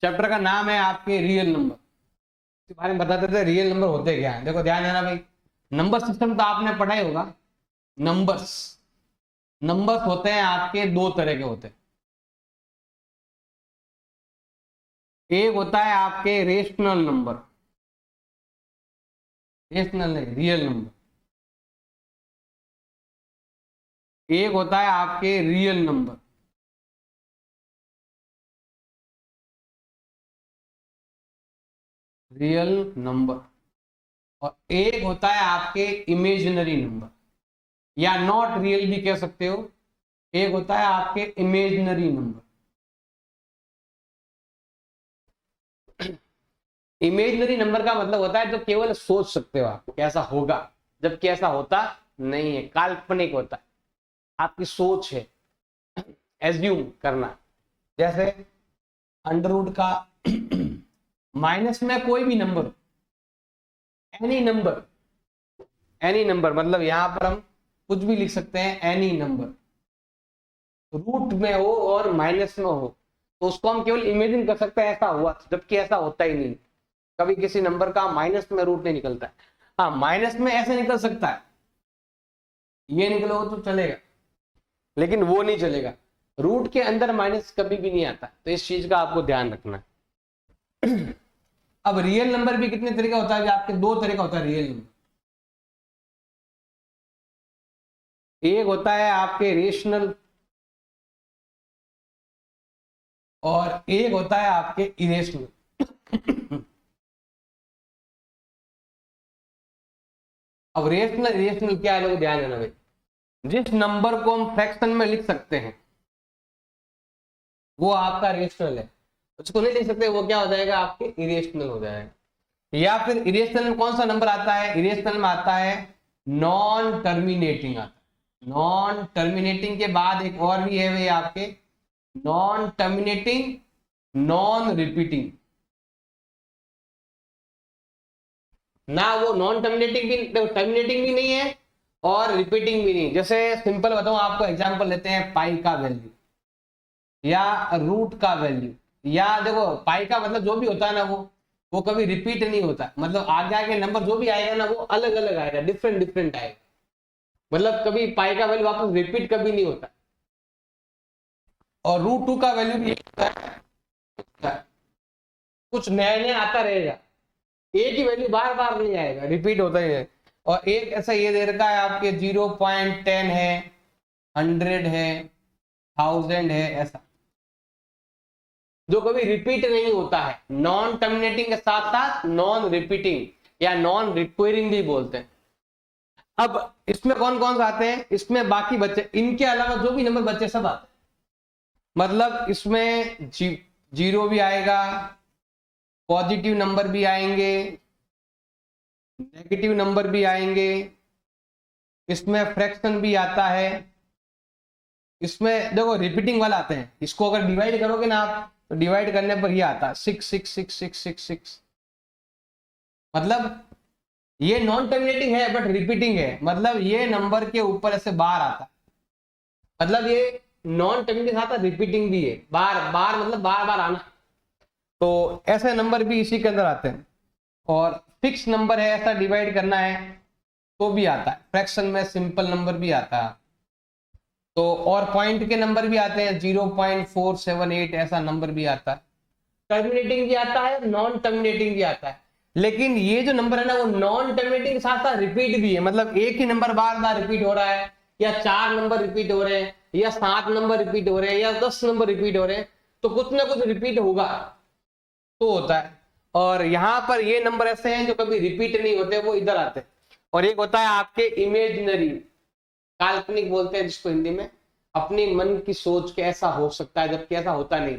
Chapter का नाम है आपके रियल नंबर, इसके बारे में बताते थे रियल नंबर होते क्या है। देखो ध्यान देना भाई, नंबर सिस्टम तो आपने पढ़ा ही होगा। नंबर्स नंबर्स होते हैं आपके दो तरह के होते हैं। एक होता है आपके रेशनल नंबर, रेशनल नहीं रियल नंबर। एक होता है आपके रियल नंबर, रियल नंबर। और एक होता है आपके इमेजिनरी नंबर, या नॉट रियल भी कह सकते हो। एक होता है आपके इमेजिनरी नंबर। इमेजिनरी नंबर का मतलब होता है जो केवल सोच सकते हो आप कैसा होगा, जबकि ऐसा होता नहीं है, काल्पनिक होता है, आपकी सोच है, एज्यूम करना। जैसे अंडर रूट का माइनस में कोई भी number, any number, any number मतलब यहां पर हम कुछ भी लिख सकते हैं, एनी नंबर रूट में हो और माइनस में हो, तो उसको हम केवल इमेजिन कर सकते हैं ऐसा हुआ, जबकि ऐसा होता ही नहीं। कभी किसी नंबर का माइनस में रूट नहीं निकलता है। हाँ माइनस में ऐसे निकल सकता है, ये निकलो तो चलेगा, लेकिन वो नहीं चलेगा। रूट के अंदर माइनस कभी भी नहीं आता, तो इस चीज का आपको ध्यान रखना है। अब रियल नंबर भी कितने तरह का होता है, आपके दो तरह का होता है रियल नंबर। एक होता है आपके रेशनल और एक होता है आपके इरेशनल। अब रेशनल इरेशनल क्या है, लोग ध्यान देना भाई। जिस नंबर को हम फ्रैक्शन में लिख सकते हैं वो आपका रेशनल है, उसको नहीं लिख सकते वो क्या हो जाएगा, आपके इरेशनल हो जाएगा। या फिर इरेशनल में कौन सा नंबर आता है, इरेशनल में आता है नॉन टर्मिनेटिंग आता है। नॉन टर्मिनेटिंग के बाद एक और भी है भाई आपके नॉन टर्मिनेटिंग, नॉन रिपीटिंग। ना वो नॉन टर्मिनेटिंग भी, टर्मिनेटिंग भी नहीं है और रिपीटिंग भी नहीं। जैसे सिंपल बताऊं आपको, एग्जांपल लेते हैं पाई का वैल्यू या रूट का वैल्यू। या देखो पाई का मतलब जो भी होता है ना वो कभी रिपीट नहीं होता, मतलब आगे आगे नंबर जो भी आएगा ना वो अलग अलग आएगा, डिफरेंट डिफरेंट आएगा, मतलब कभी पाई का वैल्यू वापस रिपीट कभी नहीं होता। और रूट टू का वैल्यू भी होता है, कुछ नया नया आता रहेगा, एक ही वैल्यू बार बार नहीं आएगा, रिपीट होता ही है। और एक ऐसा ये दे रखा है आपके 0.10 है, 100 है, 1000 है, ऐसा जो कभी रिपीट नहीं होता है। नॉन टर्मिनेटिंग के साथ साथ नॉन रिपीटिंग या नॉन रिक्वायरिंग भी बोलते हैं। अब इसमें कौन कौन से आते हैं, इसमें बाकी बच्चे, इनके अलावा जो भी नंबर बच्चे सब आते हैं। मतलब इसमें जीरो भी आएगा, पॉजिटिव नंबर भी आएंगे, नेगेटिव नंबर भी आएंगे, इसमें फ्रैक्शन भी आता है। इसमें देखो रिपीटिंग वाला आते हैं, इसको अगर डिवाइड करोगे ना आप तो डिवाइड करने पर ये आता है 6666666। मतलब ये नॉन टर्मिनेटिंग है बट रिपीटिंग है, मतलब ये नंबर के ऊपर ऐसे बार आता है, मतलब ये नॉन टर्मिनेटिंग आता है, रिपीटिंग भी है, बार बार मतलब बार बार आना। तो ऐसे नंबर भी इसी के अंदर आते हैं। और फिक्स नंबर है, ऐसा डिवाइड करना है तो भी आता है, फ्रैक्शन में सिंपल नंबर भी आता है। तो और पॉइंट के नंबर भी आते हैं, 0.478 ऐसा नंबर भी आता है, टर्मिनेटिंग भी आता है, नॉन टर्मिनेटिंग भी आता है। लेकिन ये जो नंबर है ना वो नॉन टर्मिनेटिंग के साथ साथ रिपीट भी है, मतलब एक ही नंबर बार बार रिपीट हो रहा है, या 4 नंबर रिपीट हो रहे हैं, या 7 नंबर रिपीट हो रहे हैं, या 10 नंबर रिपीट हो रहे हैं, तो कुछ ना कुछ रिपीट होगा तो होता है। और यहाँ पर ये नंबर ऐसे हैं जो कभी रिपीट नहीं होते, वो इधर आते हैं। और एक होता है आपके इमेजिनरी, काल्पनिक बोलते हैं जिसको हिंदी में, अपनी मन की सोच के ऐसा हो सकता है जबकि ऐसा होता नहीं।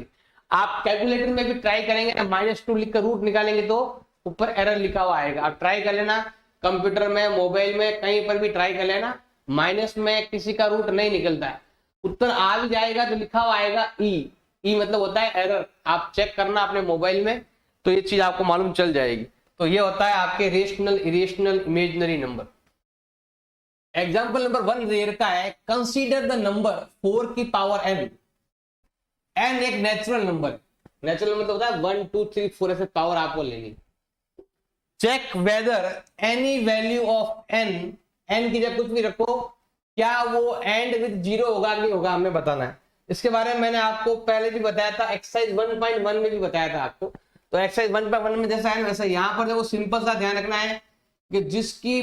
आप कैलकुलेटर में भी ट्राई करेंगे ना, -2 लिखकर रूट निकालेंगे तो ऊपर एरर लिखा हुआ आएगा। आप ट्राई कर लेना, कंप्यूटर में, मोबाइल में, कहीं पर भी ट्राई कर लेना, माइनस में किसी का रूट नहीं निकलता है, उत्तर आ भी जाएगा तो लिखा हुआ आएगा ई। ई मतलब होता है एरर, आप चेक करना अपने मोबाइल में तो ये चीज आपको मालूम चल जाएगी। तो ये होता है आपके rational, irrational, imaginary number. Example number 1 दे रखा है, कंसीडर द नंबर 4 की पावर n। n एक नेचुरल नंबर, नेचुरल मतलब होता है 1 2 3 4 ऐसे पावर आपको लेनी। Check whether any value of n, n की जगह कुछ भी रखो, क्या वो एंड विद जीरो होगा कि नहीं होगा, हमें बताना है। इसके बारे में मैंने आपको पहले भी बताया था, एक्सरसाइज 1.1 में भी बताया था आपको। तो एक्सरसाइज 1.1 में जैसा है ना वैसा यहाँ पर देखो, सिंपल सा ध्यान रखना है कि जिसकी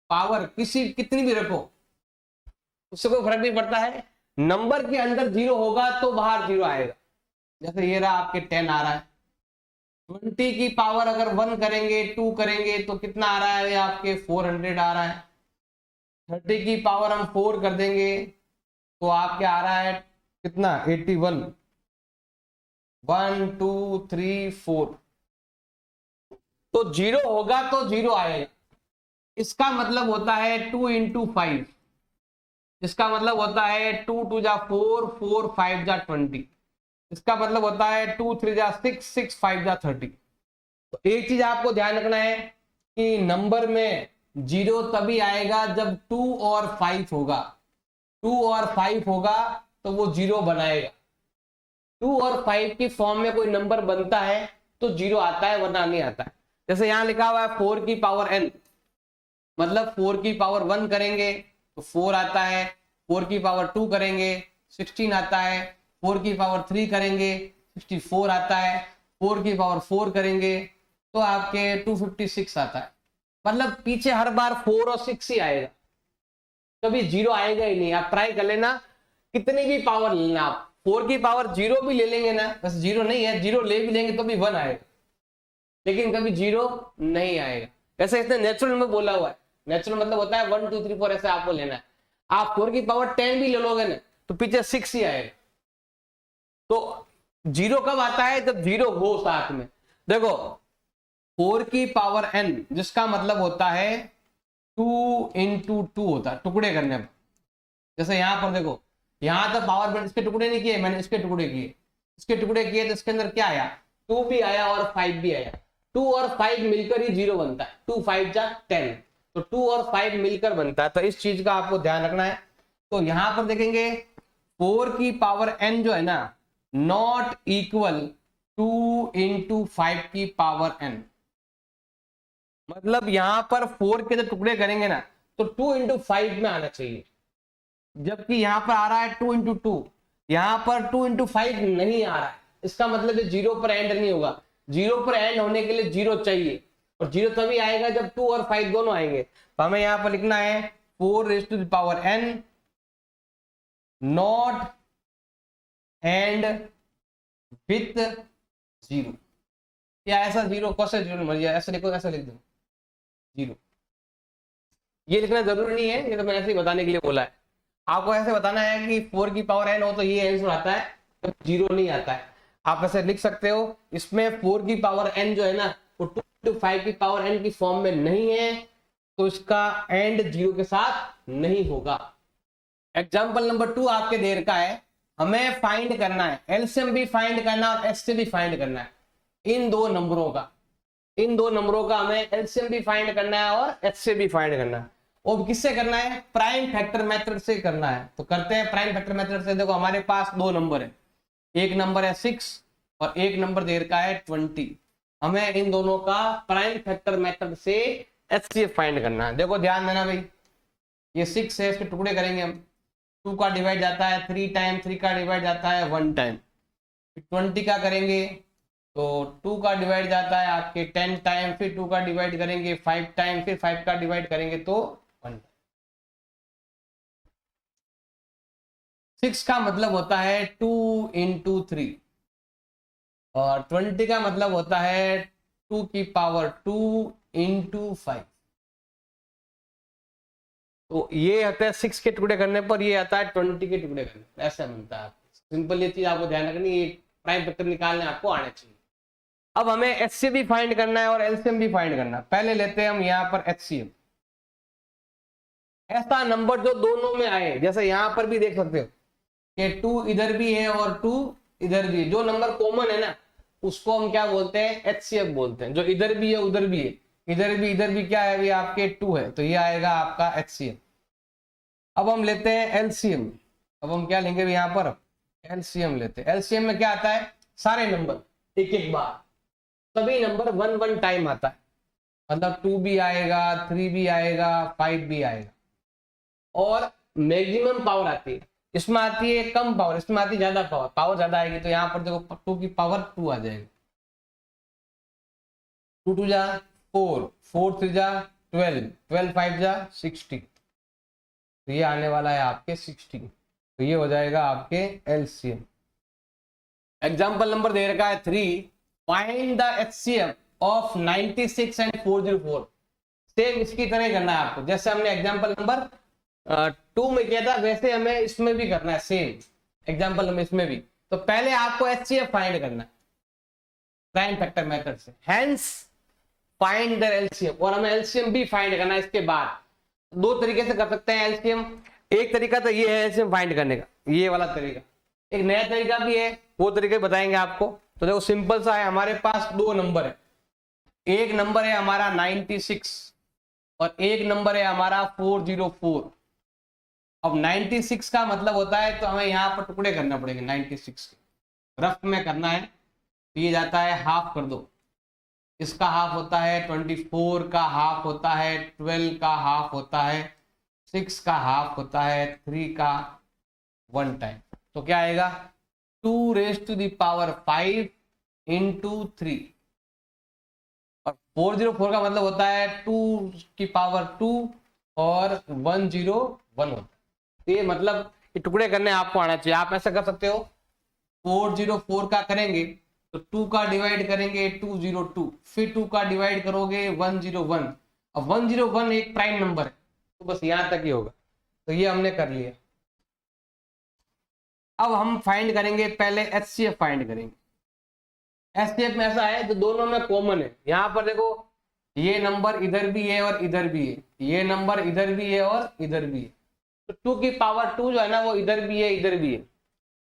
पावर कितनी भी रखो उससे कोई फर्क नहीं पड़ता है, नंबर के अंदर जीरो होगा तो बाहर जीरो आएगा। जैसे ये रहा आपके 10 आ रहा है, 20 की पावर अगर 1 करेंगे 2 करेंगे तो कितना आ रहा है, ये आपके 400 आ रहा है। 30 की पावर हम 4 कर देंगे तो आपके आ रहा है कितना, 81। 1 2 3 4, तो जीरो होगा तो जीरो आएगा। इसका मतलब होता है 2 इंटू 5, इसका मतलब होता है 2 2 जा 4, 4 5 जा 20, इसका मतलब होता है 2 3 जा 6, 6 5 जा 30। तो एक चीज आपको ध्यान रखना है कि नंबर में जीरो तभी आएगा जब 2 और 5 होगा, 2 और 5 होगा तो वो जीरो बनाएगा। 2 और 5 की फॉर्म में कोई नंबर बनता है तो जीरो आता है, वरना नहीं आता है। जैसे यहां लिखा हुआ है 4 की पावर n, मतलब 4 की पावर 1 करेंगे तो 4 आता है, 4 की पावर 2 करेंगे 16 आता है, 4 की पावर 3 करेंगे 64 आता है, 4 की पावर 4 करेंगे तो आपके 256 आता है। मतलब पीछे हर बार 4 और 6 ही आएगा, कभी जीरो आएगा ही नहीं। आप ट्राई कर लेना, कितनी भी पावर लेना आप, 4 की पावर 0 भी ले लेंगे ना, बस जीरो नहीं है, जीरो ले भी लेंगे तो भी 1 आएगा, लेकिन कभी जीरो नहीं आएगा। ऐसे इसने नेचुरल में बोला हुआ है, नेचुरल मतलब होता है 1 2 3 4 ऐसे आपको लेना है। आप 4 की पावर 10 भी ले लोगे ना तो पीछे 6 ही आएगा। तो जीरो कब आता है, जब जीरो हो साथ में। देखो 4 की पावर n जिसका मतलब होता है 2 इंटू 2 होता है टुकड़े करने पर। जैसे यहां पर देखो, यहां तो पावर इसके टुकड़े नहीं किए मैंने, इसके टुकड़े किए, इसके टुकड़े किए तो इसके अंदर क्या आया, 2 भी आया और 5 भी आया। 2 और 5 मिलकर ही जीरो बनता है, 2 5 जा 10, तो 2 और 5 मिलकर बनता है। तो इस चीज का आपको ध्यान रखना है। तो यहां पर देखेंगे 4 की पावर n जो है ना, नॉट इक्वल 2 इंटू 5 की पावर n, मतलब यहां पर 4 के जो टुकड़े करेंगे ना तो 2 इंटू 5 में आना चाहिए, जबकि यहां पर आ रहा है 2 इंटू 2, यहां पर 2 इंटू 5 नहीं आ रहा है। इसका मतलब ये जीरो पर एंड नहीं होगा, जीरो पर एंड होने के लिए जीरो चाहिए, और जीरो तभी आएगा जब 2 और 5 दोनों आएंगे। तो हमें यहां पर लिखना है 4 raise to the power n not end with zero, या ऐसा जीरो कैसे जीरो मर्जी ऐसे लिखो, ऐसा लिख दो जीरो। ये लिखना जरूरी नहीं है, ये तो मैंने ऐसे ही बताने के लिए बोला है। आपको ऐसे बताना है कि 4 की पावर n हो तो ये आंसर आता है, तो जीरो नहीं आता है। आप ऐसे लिख सकते हो, इसमें 4 की पावर n जो है ना वो 2 to 5 की पावर n की फॉर्म में नहीं है, तो इसका एंड जीरो के साथ नहीं होगा। एग्जाम्पल नंबर 2 आपके देर का है, हमें फाइंड करना है, एलसीएम भी फाइंड करना है और एचसीएफ भी फाइंड करना है इन दो नंबरों का। इन दो नंबरों का हमें एलसीएम भी फाइंड करना है और एचसीएफ भी फाइंड करना है। और किससे करना है, प्राइम फैक्टर मेथड से करना है। तो करते हैं प्राइम फैक्टर मेथड से। देखो हमारे पास दो नंबर है, एक नंबर है 6 और एक नंबर देर का है 20। हमें इन दोनों का प्राइम फैक्टर मेथड से एचसीएफ फाइंड करना है। देखो ध्यान देना भाई, ये 6 है, इसके टुकड़े करेंगे हम, 2 का डिवाइड जाता है 3 टाइम, 3 का डिवाइड जाता है 1 टाइम। 20 का करेंगे तो 2 का डिवाइड जाता है आपके 10 टाइम, फिर 2 का डिवाइड करेंगे 5 टाइम, फिर 5 का डिवाइड करेंगे तो 1। 6 का मतलब होता है 2 इंटू 3 और 20 का मतलब होता है 2 की पावर 2 इंटू 5। तो ये आता है 6 के टुकड़े करने पर, ये आता है 20 के टुकड़े करने पर, ऐसा बनता है। सिंपल ये चीज आपको ध्यान रखनी, ये प्राइम फैक्टर निकालने आपको आना चाहिए। अब हमें एचसीएफ भी फाइंड करना है और एलसीएम भी फाइंड करना है। पहले लेते हैं हम यहाँ पर एचसीएफ, ऐसा नंबर जो दोनों में आए, जैसे यहाँ पर भी देख सकते हो कि 2 इधर भी है और 2 इधर भी है, जो नंबर कॉमन है ना उसको हम क्या बोलते हैं, एचसीएफ बोलते हैं। जो इधर भी है उधर भी है, इधर भी क्या है, ये आपके 2 है, तो ये आएगा आपका एचसीएफ। अब हम लेते हैं एलसीएम, अब हम क्या लेंगे यहाँ पर, एलसीएम लेते हैं। एलसीएम में क्या आता है, सारे नंबर एक एक बार, सभी नंबर 1 टाइम आता है, मतलब 2 भी आएगा, 3 भी आएगा, 5 भी आएगा। और मैक्सिमम पावर आती है, इसमें आती है कम पावर, इसमें आती है ज्यादा पावर, पावर ज्यादा आएगी तो यहाँ पर देखो 2 की पावर 2 आ जाएगी, 2 2 जा 4, 4 3 जा 12, 12 5 जा 60, तो ये आने वाला है आपके 60, तो ये हो जाएगा आपके एलसीएम। एग्जाम्पल नंबर दे रखा है 3, find the HCF of 96 and 404। Same इसकी तरह करना है आपको, जैसे हमने एग्जाम्पल नंबर 2 में किया था वैसे हमें इसमें भी करना है, सेम एग्जाम्पल नंबर इसमें भी। तो पहले आपको एचसीएफ फाइंड करना है प्राइम फैक्टर मेथड से, हेंस फाइंड द एलसीएम, और हमें एलसीएम भी फाइंड करना है इसके बाद। दो तरीके से कर सकते हैं एलसीएम, एक तरीका तो ये है एलसीएम फाइंड करने का, ये वाला तरीका, एक नया तरीका भी है, वो तरीके बताएंगे आपको। तो देखो सिंपल सा है, हमारे पास दो नंबर है, एक नंबर है हमारा 96 और एक नंबर है हमारा 404। अब 96 का मतलब होता है, तो हमें यहाँ पर टुकड़े करना पड़ेंगे 96 के, रफ में करना है, तो ये जाता है हाफ कर दो, इसका हाफ होता है 24 का हाफ होता है 12 का हाफ होता है 6 का हाफ होता है 3 का 1 टाइम, तो क्या आएगा 2 raise to the power 5 into 3, और 404 का मतलब होता है 2 की पावर 2 और 101 होता है। तो ये मतलब ये टुकड़े करने आपको आना चाहिए। आप ऐसा कर सकते हो, 404 का करेंगे तो 2 का डिवाइड करेंगे 202, फिर 2 का डिवाइड करोगे 101। अब 101 एक प्राइम नंबर है, तो बस यहां तक ही होगा, तो ये हमने कर लिया। अब हम फाइंड करेंगे, पहले एचसीएफ फाइंड करेंगे। एचसीएफ में ऐसा है जो दोनों में कॉमन है, यहाँ पर देखो ये नंबर इधर भी है और इधर भी है, ये नंबर इधर भी है और इधर भी है, तो 2 की पावर 2 जो है ना वो इधर भी है इधर भी है,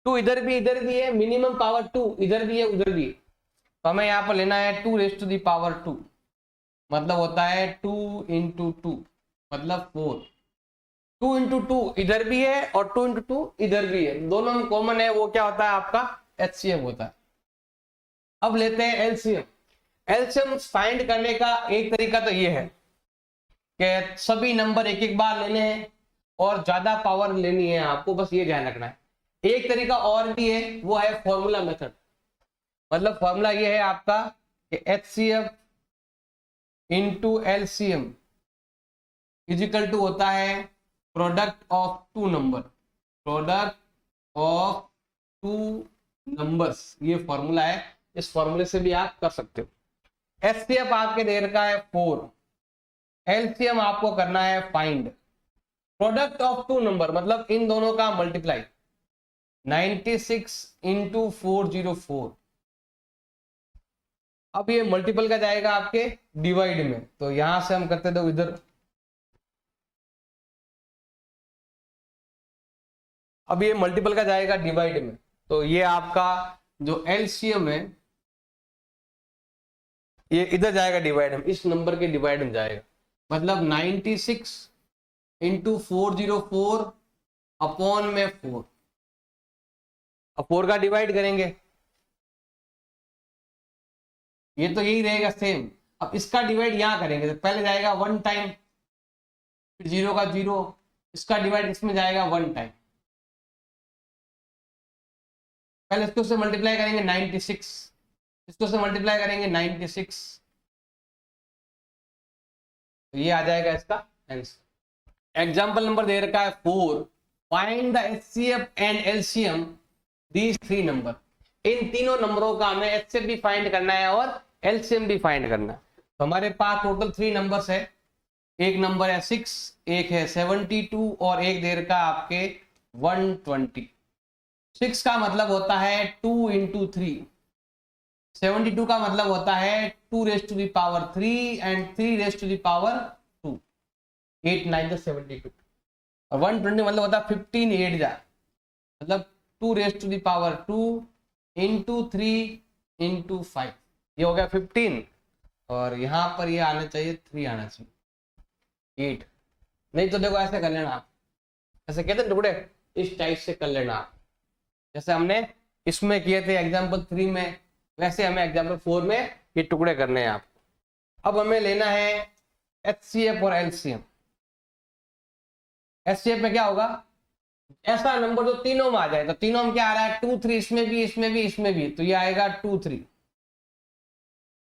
2 इधर भी है, मिनिमम पावर 2 इधर भी है उधर भी है, तो हमें यहाँ पर लेना है 2 रेज़ टू दी पावर 2, मतलब होता है 2 इंटू 2 मतलब 4, 2 इंटू 2 इधर भी है और 2 इंटू 2 इधर भी है, दोनों में कॉमन है, वो क्या होता है आपका एचसीएफ होता है। अब लेते हैं एलसीएम। एलसीएम फाइंड करने का एक तरीका तो ये है कि सभी नंबर एक एक बार लेने हैं और ज्यादा पावर लेनी है आपको, बस ये ध्यान रखना है। एक तरीका और भी है, वो है फॉर्मूला मेथड, मतलब फॉर्मूला ये है आपका कि HCF into LCM is equal to होता है product of two number, product of two numbers, ये फॉर्मूला है, इस फॉर्मूले से भी आप कर सकते हो। एचसीएफ आपके दे रखा है 4, एलसीएम आपको करना है find, product of two number मतलब इन दोनों का मल्टीप्लाई, 96 इंटू 404। अब ये मल्टीपल का जाएगा आपके डिवाइड में, तो यहां से हम करते थे इधर, अब ये मल्टीपल का जाएगा डिवाइड में, तो ये आपका जो एलसीएम है ये इधर जाएगा डिवाइड में, इस नंबर के डिवाइड में जाएगा, मतलब 96 इंटू 404 अपॉन में 4, अब 4 का डिवाइड करेंगे, ये तो यही रहेगा सेम। अब इसका डिवाइड यहां करेंगे, तो पहले जाएगा 1 टाइम, फिर 0 का 0, इसका डिवाइड इसमें जाएगा 1 टाइम, पहले इसको से मल्टीप्लाई करेंगे 96, इसको से मल्टीप्लाई करेंगे 96, तो ये आ जाएगा इसका आंसर। एग्जाम्पल नंबर दे रखा है 4, find the HCF and LCM these 3 number. इन तीनों नंबरों का हमें एचसीएफ भी फाइंड करना है और एलसीएम भी फाइंड करना है। तो हमारे पास टोटल 3 नंबर्स है, एक नंबर है 6, एक है 72 और एक दे रखा है आपके 120। 6 का मतलब होता है 2 इंटू 3, 72 का मतलब होता है 2 raise to the power 3 and 3 raise to the power 2, 8 9 72, और 120 मतलब होता है 15 8 जा, मतलब 2 raise to the power 2 into 3 into 5, ये हो गया 15, और यहां पर ये आना चाहिए 3 आना चाहिए 8, नहीं तो देखो ऐसे कर लेना आप, ऐसे कहते हैं टुकड़े, इस टाइप से कर लेना आप, जैसे हमने इसमें किए थे एग्जाम्पल 3 में, वैसे हमें एग्जाम्पल 4 में ये टुकड़े करने हैं आपको। अब हमें लेना है HCF और LCM। HCF में क्या होगा, ऐसा नंबर जो तीनों में आ जाए, तो तीनों में क्या आ रहा है 2 3, इसमें भी इसमें भी इसमें भी, तो ये आएगा 2 3।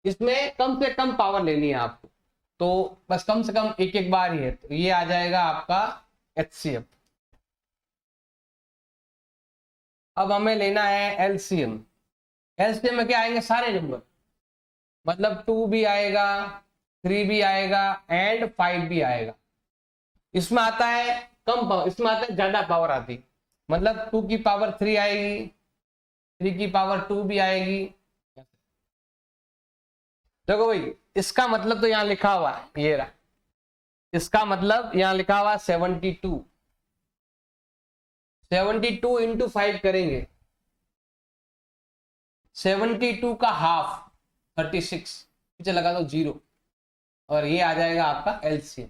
इसमें कम से कम पावर लेनी है आपको, तो बस कम से कम एक एक बार ही है, तो ये आ जाएगा आपका HCF। अब हमें लेना है LCM। LCM में क्या आएंगे, सारे नंबर, मतलब 2 भी आएगा, 3 भी आएगा एंड 5 भी आएगा। इसमें आता है कम पावर, इसमें आता है ज्यादा पावर आती, मतलब 2 की पावर 3 आएगी, 3 की पावर 2 भी आएगी। देखो भाई, इसका मतलब तो यहां लिखा हुआ है, ये रहा, इसका मतलब यहां लिखा हुआ 72। 72 इंटू 5 करेंगे, 72 का हाफ 36, पीछे लगा दो 0, और ये आ जाएगा आपका LCM।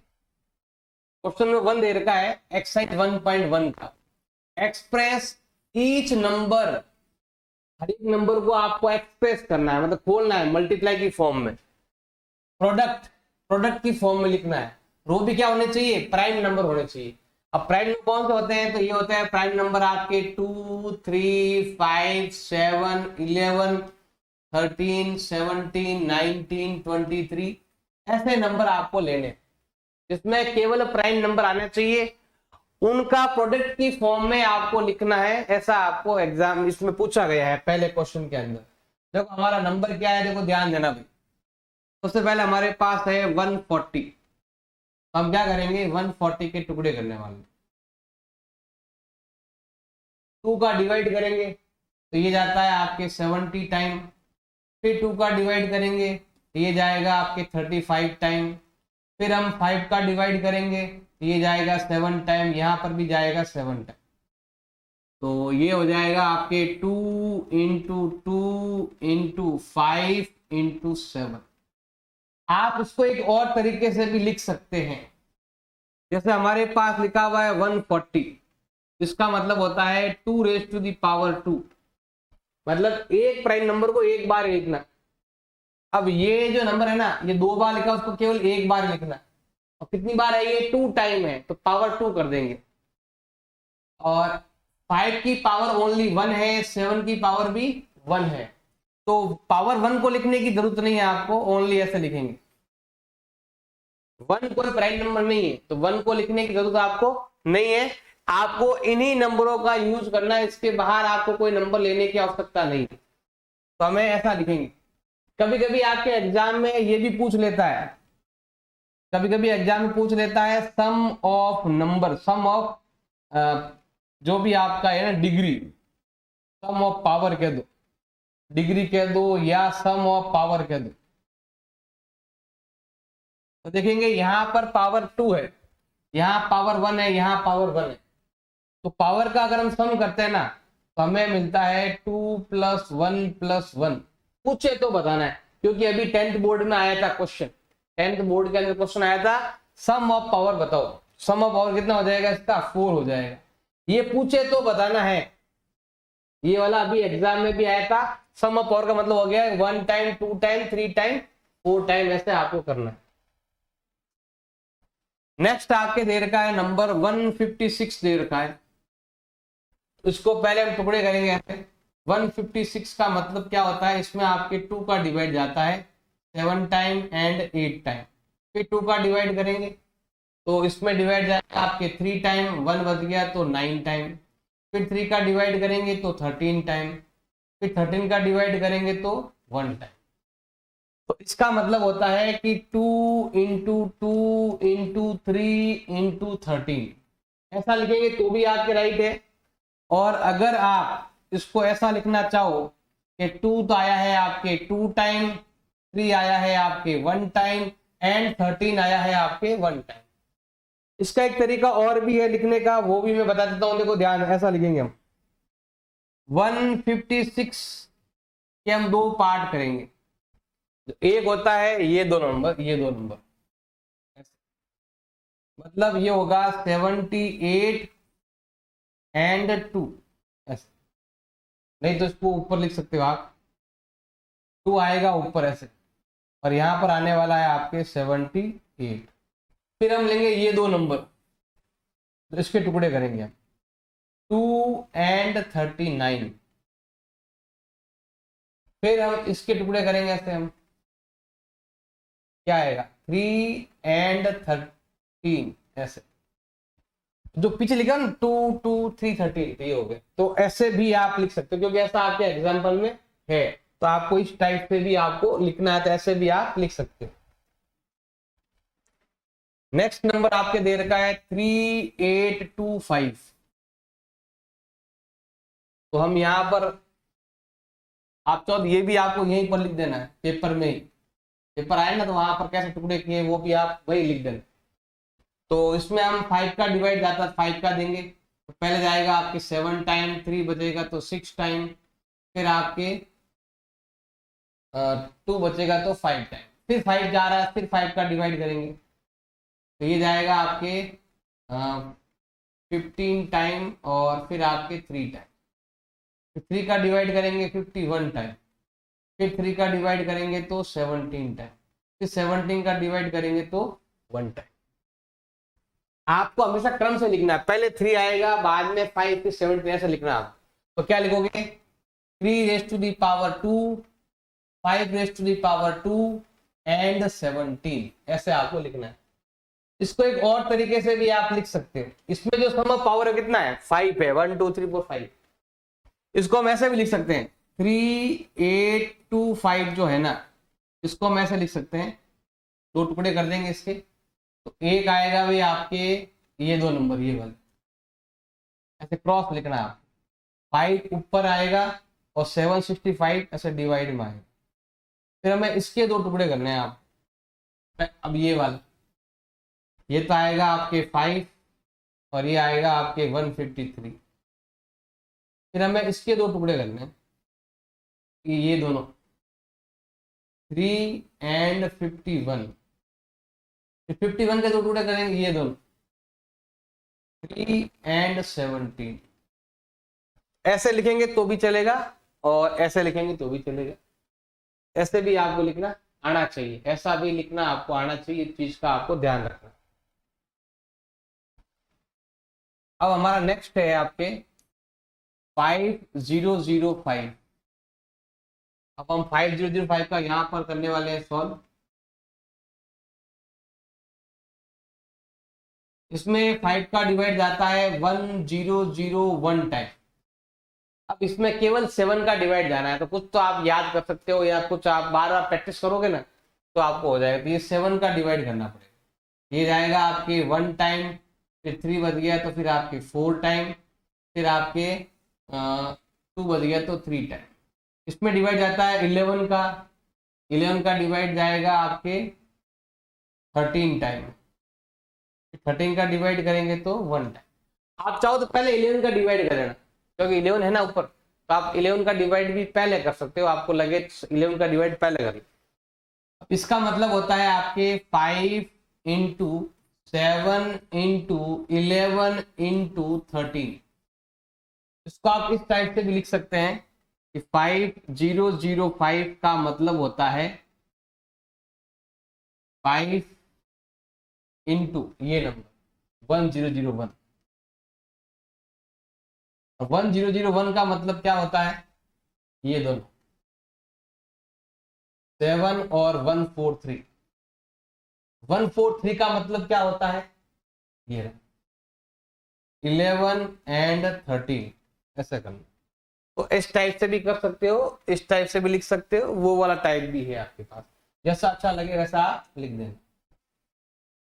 क्वेश्चन नंबर 1 दे रखा है एक्सरसाइज 1.1 का, एक्सप्रेस ईच नंबर, हर एक नंबर को आपको एक्सप्रेस करना है, मतलब खोलना है मल्टीप्लाई की फॉर्म में, प्रोडक्ट की फॉर्म में लिखना है। रो भी क्या होने चाहिए, प्राइम नंबर होने चाहिए। अब प्राइम नंबर कौन से होते हैं, तो ये होते हैं प्राइम नंबर आपके 2 3 5 7 11 13 17 19 23, ऐसे नंबर आपको लेने, जिसमें केवल प्राइम नंबर आने चाहिए, उनका प्रोडक्ट की फॉर्म में आपको लिखना है। ऐसा आपको एग्जाम इसमें पूछा गया है पहले क्वेश्चन के अंदर। देखो हमारा नंबर क्या है, देखो ध्यान देना भाई। सबसे पहले हमारे पास है 140, हम क्या करेंगे 140 के टुकड़े करने वाले, 2 का डिवाइड करेंगे तो ये जाता है आपके 70 टाइम, फिर 2 का डिवाइड करेंगे तो ये जाएगा आपके 35 टाइम, फिर हम 5 का डिवाइड करेंगे तो ये जाएगा 7 टाइम, यहाँ पर भी जाएगा 7 टाइम, तो ये हो जाएगा आपके 2 इंटू 2 इंटू 5 इंटू 7। आप उसको एक और तरीके से भी लिख सकते हैं, जैसे हमारे पास लिखा हुआ है 140, इसका मतलब होता है 2 रेज टू दी पावर 2, मतलब एक प्राइम नंबर को एक बार लिखना। अब ये जो नंबर है ना, ये 2 बार लिखा, उसको केवल एक बार लिखना, और कितनी बार है ये 2 टाइम है, तो पावर 2 कर देंगे। और 5 की पावर ओनली 1 है, 7 की पावर भी 1 है, तो पावर 1 को लिखने की जरूरत नहीं है आपको, ओनली ऐसे लिखेंगे। 1 कोई प्राइम नंबर नहीं है, तो 1 को लिखने की जरूरत आपको नहीं है, आपको इन्हीं नंबरों का यूज करना है, इसके बाहर आपको कोई नंबर लेने की आवश्यकता नहीं है, तो हमें ऐसा लिखेंगे। कभी कभी आपके एग्जाम में ये भी पूछ लेता है, कभी कभी एग्जाम में पूछ लेता है सम ऑफ नंबर, सम ऑफ जो भी आपका है ना डिग्री, सम ऑफ पावर कह दो, डिग्री कह दो या सम ऑफ पावर कह दो। तो देखेंगे यहां पर पावर 2 है, यहाँ पावर 1 है, यहाँ पावर 1 है, तो पावर का अगर हम सम करते हैं ना, तो हमें मिलता है 2 + 1 + 1। पूछे तो बताना है, क्योंकि अभी 10th बोर्ड में आया था क्वेश्चन, 10th बोर्ड के अंदर क्वेश्चन आया था सम ऑफ पावर बताओ, सम ऑफ पावर कितना हो जाएगा इसका, 4 हो जाएगा। ये पूछे तो बताना है, ये वाला अभी एग्जाम में भी आया था। सम ऑफ पावर का मतलब हो गया 1 टाइम 2 टाइम 3 टाइम 4 टाइम, ऐसे आपको करना है। नेक्स्ट आपके दे रखा है नंबर 156 दे रखा है, इसको पहले हम टुकड़े करेंगे ऐसे। 156 का मतलब क्या होता है, इसमें आपके 2 का डिवाइड जाता है 7 टाइम एंड 8 टाइम, फिर 2 का डिवाइड करेंगे तो इसमें डिवाइड जाएगा आपके 3 टाइम, 1 बच गया तो 9 टाइम, फिर 3 का डिवाइड करेंगे तो 13 टाइम, फिर 13 का डिवाइड करेंगे तो 1 टाइम। तो इसका मतलब होता है कि 2 इंटू 2 इंटू 3 इंटू 13, ऐसा लिखेंगे तो भी आपके राइट है। और अगर आप इसको ऐसा लिखना चाहो कि 2 तो आया है आपके 2 टाइम, 3 आया है आपके 1 टाइम एंड 13 आया है आपके 1 टाइम। इसका एक तरीका और भी है लिखने का, वो भी मैं बता देता हूं, देखो ध्यान, ऐसा लिखेंगे हम 156 के हम 2 पार्ट करेंगे, एक होता है ये 2 नंबर, ये 2 नंबर, मतलब ये होगा 78 एंड 2, ऐसे नहीं तो इसको ऊपर लिख सकते हो आप, 2 आएगा ऊपर ऐसे, और यहाँ पर आने वाला है आपके 78। फिर हम लेंगे ये 2 नंबर, तो इसके टुकड़े करेंगे हम, 2 एंड 39। फिर हम इसके टुकड़े करेंगे ऐसे हम, क्या आएगा 3 एंड 13 ऐसे, जो पीछे लिखा ना 2 2 3 13, तो ये हो गया। तो ऐसे भी आप लिख सकते हो क्योंकि ऐसा आपके एग्जाम्पल में है, तो आपको इस टाइप से भी आपको लिखना है तो ऐसे भी आप लिख सकते हो। नेक्स्ट नंबर आपके दे रखा है 3825। तो हम यहां पर, आप चाहो तो ये भी आपको यहीं पर लिख देना है पेपर में ही, पेपर आए ना तो वहां पर कैसे टुकड़े किए वो भी आप वही लिख देना। तो इसमें हम 5 का डिवाइड जाता है 5 का देंगे, तो पहले जाएगा आपके 7 टाइम, 3 बचेगा तो 6 टाइम, फिर आपके 2 बचेगा तो 5 टाइम, फिर 5 जा रहा है, फिर 5 का डिवाइड करेंगे तो ये जाएगा आपके 15 टाइम, और फिर आपके 3 टाइम, फिर 3 का डिवाइड करेंगे 51 टाइम, फिर 3 का डिवाइड करेंगे तो 17 टाइम, फिर 17 का डिवाइड करेंगे तो 1 टाइम। आपको हमेशा क्रम से लिखना है, पहले 3 आएगा, बाद में 5, फिर 17, ऐसे लिखना है आप। तो क्या लिखोगे 3 raise to the power 2, 5 raise to the power 2 and 17, ऐसे आपको लिखना है। इसको एक और तरीके से भी आप लिख सकते हो, इसमें जो सम ऑफ पावर है कितना है 5 है, 1 2 3 4 5। इसको हम ऐसे भी लिख सकते हैं 3825 जो है ना, इसको हम ऐसे लिख सकते हैं, 2 टुकड़े कर देंगे इसके, तो एक आएगा भाई आपके ये 2 नंबर ये वाले, ऐसे क्रॉस लिखना है आप, 5 ऊपर आएगा और 765 ऐसे डिवाइड में आएगा। फिर हमें इसके 2 टुकड़े करने हैं आप, अब ये वाला, ये तो आएगा आपके 5 और ये आएगा आपके 153। फिर हमें इसके 2 टुकड़े करने हैं, ये दोनों 3 एंड 51, 51 के 2 टुकड़े करेंगे ये दोनों 3 एंड 17। ऐसे लिखेंगे तो भी चलेगा और ऐसे लिखेंगे तो भी चलेगा, ऐसे भी आपको लिखना आना चाहिए, ऐसा भी लिखना आपको आना चाहिए, इस चीज का आपको ध्यान रखना। अब हमारा नेक्स्ट है आपके 5005। अब हम 5005 का यहां पर करने वाले हैं सॉल्व। इसमें 5 का डिवाइड जाता है 1001 टाइम। अब इसमें केवल 7 का डिवाइड जाना है, तो कुछ तो आप याद कर सकते हो या कुछ आप बार बार प्रैक्टिस करोगे ना तो आपको हो जाएगा। तो ये 7 का डिवाइड करना पड़ेगा, ये जाएगा आपके 1 टाइम, फिर 3 बच गया तो फिर आपके 4 टाइम, फिर आपके 2 बच गया तो 3 टाइम। इसमें डिवाइड जाता है 11 का, 11 का डिवाइड जाएगा आपके 13 टाइम, 13 का डिवाइड करेंगे तो 1 टाइम। आप चाहो तो पहले 11 का डिवाइड कर लेना, क्योंकि 11 है ना ऊपर, तो आप 11 का डिवाइड भी पहले कर सकते हो, आपको लगे 11 का डिवाइड पहले कर लो। इसका मतलब होता है आपके 5 इंटू 7 इंटू 11 इंटू 13। इसको आप इस टाइप से भी लिख सकते हैं कि 5005 का मतलब होता है 5 इंटू ये नंबर 1001। 1001 का मतलब क्या होता है, ये दोनों 7 और 143। 143 का मतलब क्या होता है, ये 11 एंड 13, ऐसा करना। तो इस टाइप से भी कर सकते हो, इस टाइप से भी लिख सकते हो, वो वाला टाइप भी है आपके पास, जैसा अच्छा लगे वैसा आप लिख देना।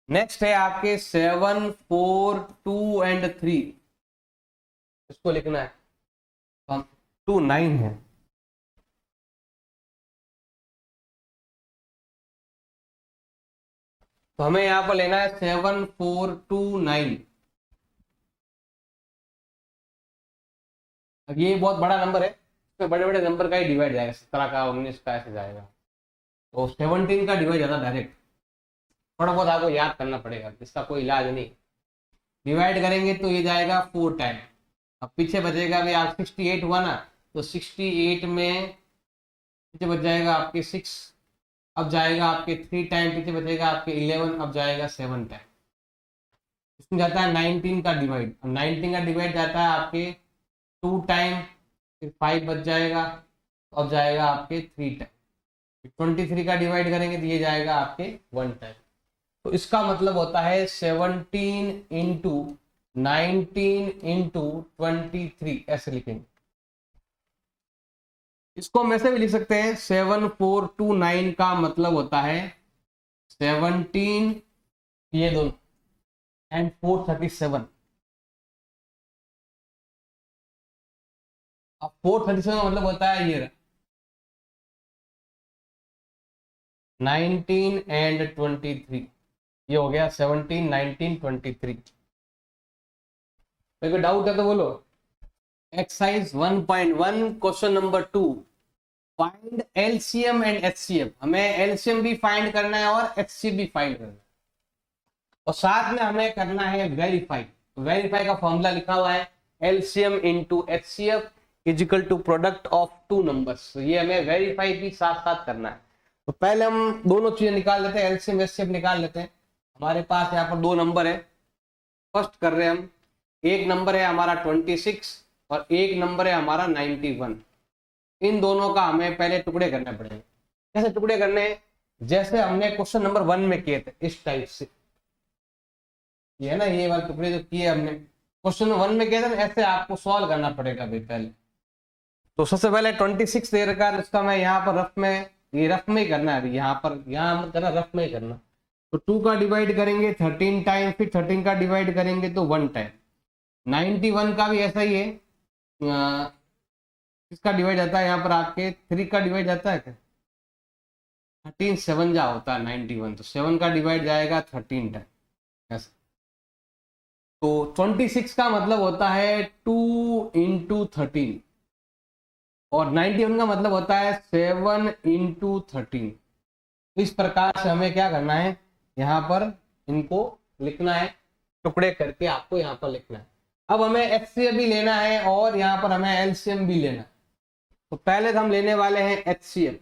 नेक्स्ट है आपके 7 4 2 एंड 3, इसको लिखना है, हम 2 9 है, तो हमें यहां पर लेना है 7 4 2 9। अब ये बहुत बड़ा नंबर है, इसमें बड़े बड़े नंबर का ही डिवाइड जाएगा, 17 का 19 का ऐसे जाएगा, तो 17 का डिवाइड जाता डायरेक्ट, थोड़ा बहुत आपको याद करना पड़ेगा, इसका कोई इलाज नहीं। डिवाइड करेंगे तो ये जाएगा 4 टाइम, अब पीछे बचेगा भी आप 68 हुआ ना, तो 68 में पीछे बच जाएगा आपके 6, अब जाएगा आपके 3 टाइम, पीछे बचेगा आपके 11, अब जाएगा 7 टाइम। इसमें जाता है 19 का डिवाइड, अब 19 का डिवाइड जाता है आपके 2 टाइम, फिर 5 बच जाएगा, अब जाएगा आपके 3 टाइम। 23 का डिवाइड करेंगे तो ये जाएगा आपके 1 टाइम। तो इसका मतलब होता है 17 इंटू 19 इंटू 23, ऐसे लिखेंगे। इसको हम ऐसे भी लिख सकते हैं 7429 का मतलब होता है 17 ये दोनों एंड 437। अब 437 का मतलब होता है ये 19 एंड 23, ये हो गया 17 19 23। कोई डाउट है तो बोलो। Exercise 1.1 question number 2, find LCM and HCF. हमें एलसीएम भी फाइंड करना है और एचसीएफ भी फाइंड करना है, और साथ में हमें करना है वेरीफाई। वेरीफाई का फॉर्मूला लिखा हुआ है LCM into HCF is equal to product of two numbers. ये हमें वेरीफाई भी साथ साथ करना है। तो पहले हम दोनों चीजें निकाल लेते हैं, एलसीएम एचसीएफ निकाल लेते हैं। हमारे पास यहाँ पर 2 नंबर है। फर्स्ट कर रहे हैं हम, एक नंबर है हमारा 26 और एक नंबर है हमारा 91। इन दोनों का हमें पहले टुकड़े करने पड़ेंगे। कैसे टुकड़े करने हैं? जैसे हमने क्वेश्चन नंबर 1 में किए थे, इस टाइप से। ये है ना, ये वाले टुकड़े जो किए हमने क्वेश्चन 1 में किए थे ना, ऐसे आपको सॉल्व करना पड़ेगा भाई पहले। तो सबसे पहले 26 दे रखा है, इसका मैं यहाँ पर रफ में, ये रफ में ही करना है, यहाँ पर यहाँ मत करना, रफ में ही करना। तो 2 का डिवाइड करेंगे 13 टाइम, फिर 13 का डिवाइड करेंगे तो 1 टाइम। 91 का भी ऐसा ही है, इसका डिवाइड आता है यहाँ पर आपके 3 का डिवाइड जाता है क्या, 13 7 जा होता है 91, तो 7 का डिवाइड जाएगा 13 टाइम ऐसा। तो 26 का मतलब होता है 2 इंटू 13 और 91 का मतलब होता है 7 इंटू 13। इस प्रकार से हमें क्या करना है, यहाँ पर इनको लिखना है, टुकड़े करके आपको यहाँ पर लिखना है। अब हमें एचसीएफ भी लेना है और यहाँ पर हमें एलसीएम भी लेना है। तो पहले तो हम लेने वाले हैं एचसीएफ।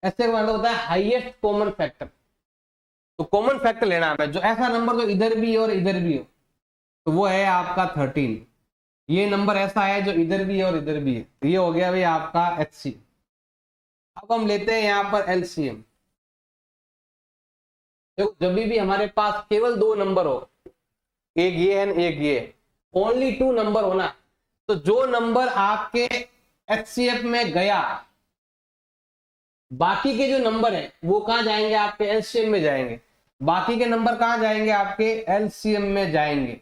एचसीएफ का मतलब होता है हाईएस्ट कॉमन फैक्टर। तो कॉमन फैक्टर लेना है हमें, जो ऐसा नंबर जो इधर भी और इधर भी हो, तो वो है आपका 13। ये नंबर ऐसा है जो इधर भी है और इधर भी है, तो ये हो गया भाई आपका एचसीएफ। अब हम लेते हैं यहाँ पर एलसीएम। देखो जब भी हमारे पास केवल 2 नंबर हो, एक ये है एक ये, ओनली 2 नंबर होना, तो जो नंबर आपके एचसीएफ में गया, बाकी के जो नंबर है वो कहां जाएंगे, आपके एलसीएम में जाएंगे। बाकी के नंबर कहां जाएंगे, आपके एलसीएम में जाएंगे।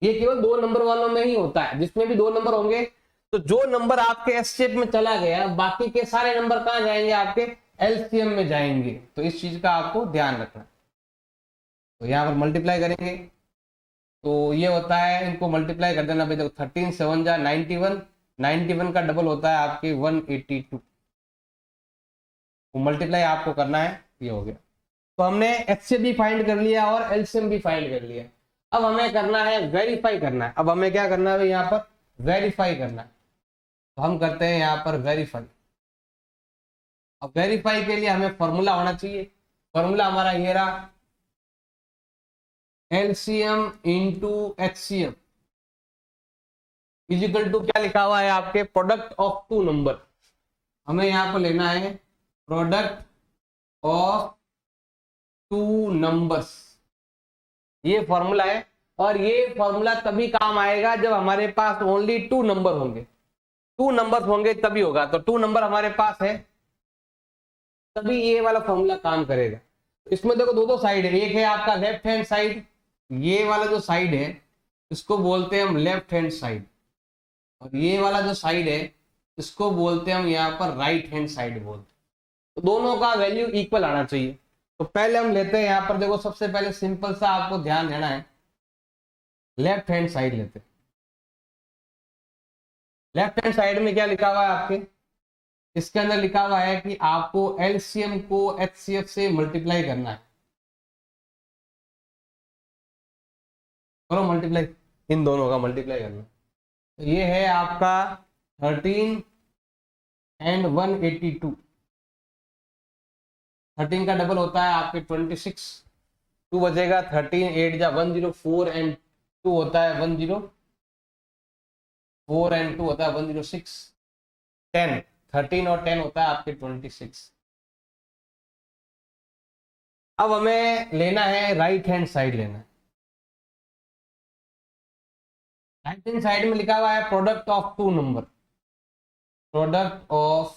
ये केवल 2 नंबर वालों में ही होता है, जिसमें भी 2 नंबर होंगे तो जो नंबर आपके एचसीएफ में चला गया, बाकी के सारे नंबर कहां जाएंगे, आपके एलसीएम में जाएंगे। तो इस चीज का आपको ध्यान रखना। तो यहाँ पर मल्टीप्लाई करेंगे तो ये होता है, इनको मल्टीप्लाई कर देना भाई। देखो 13 7 जा 91, 91 का डबल होता है आपके 182। तो मल्टीप्लाई आपको करना है, ये हो गया। तो हमने एचसीएफ भी फाइंड कर लिया और एलसीएम भी फाइंड कर लिया। अब हमें करना है वेरीफाई करना है। अब हमें क्या करना है भाई, यहाँ पर वेरीफाई करना है। तो हम करते हैं यहाँ पर वेरीफाई। अब वेरीफाई के लिए हमें फॉर्मूला होना चाहिए। फॉर्मूला हमारा ये रहा, LCM into HCF is equal to, क्या लिखा हुआ है आपके, प्रोडक्ट ऑफ 2 नंबर। हमें यहाँ पर लेना है प्रोडक्ट ऑफ 2 नंबर्स, ये फॉर्मूला है। और ये फॉर्मूला तभी काम आएगा जब हमारे पास ओनली 2 नंबर होंगे। 2 नंबर होंगे तभी होगा। तो 2 नंबर हमारे पास है तभी ये वाला फॉर्मूला काम करेगा। इसमें देखो 2 साइड है, एक है आपका लेफ्ट हैंड साइड, ये वाला जो साइड है इसको बोलते हैं हम लेफ्ट हैंड साइड, और ये वाला जो साइड है इसको बोलते हैं हम यहाँ पर राइट हैंड साइड बोलते हैं। तो दोनों का वैल्यू इक्वल आना चाहिए। तो पहले हम लेते हैं यहाँ पर, देखो सबसे पहले सिंपल सा आपको ध्यान देना है, लेफ्ट हैंड साइड लेते हैं। लेफ्ट हैंड साइड में क्या लिखा हुआ है आपके, इसके अंदर लिखा हुआ है कि आपको एलसीएम को एचसीएफ से मल्टीप्लाई करना है। करो मल्टीप्लाई, इन दोनों का मल्टीप्लाई करना। तो ये है आपका 13 एंड 182। 13 का डबल होता है आपके 26, 2 बचेगा 13, 8 जा 104 एंड 2 होता है 104 एंड 2 होता है 106, 10, 13 और 10 होता है आपके 26। अब हमें लेना है राइट हैंड साइड लेना है। राइट हैंड साइड में लिखा हुआ है product of two number, product of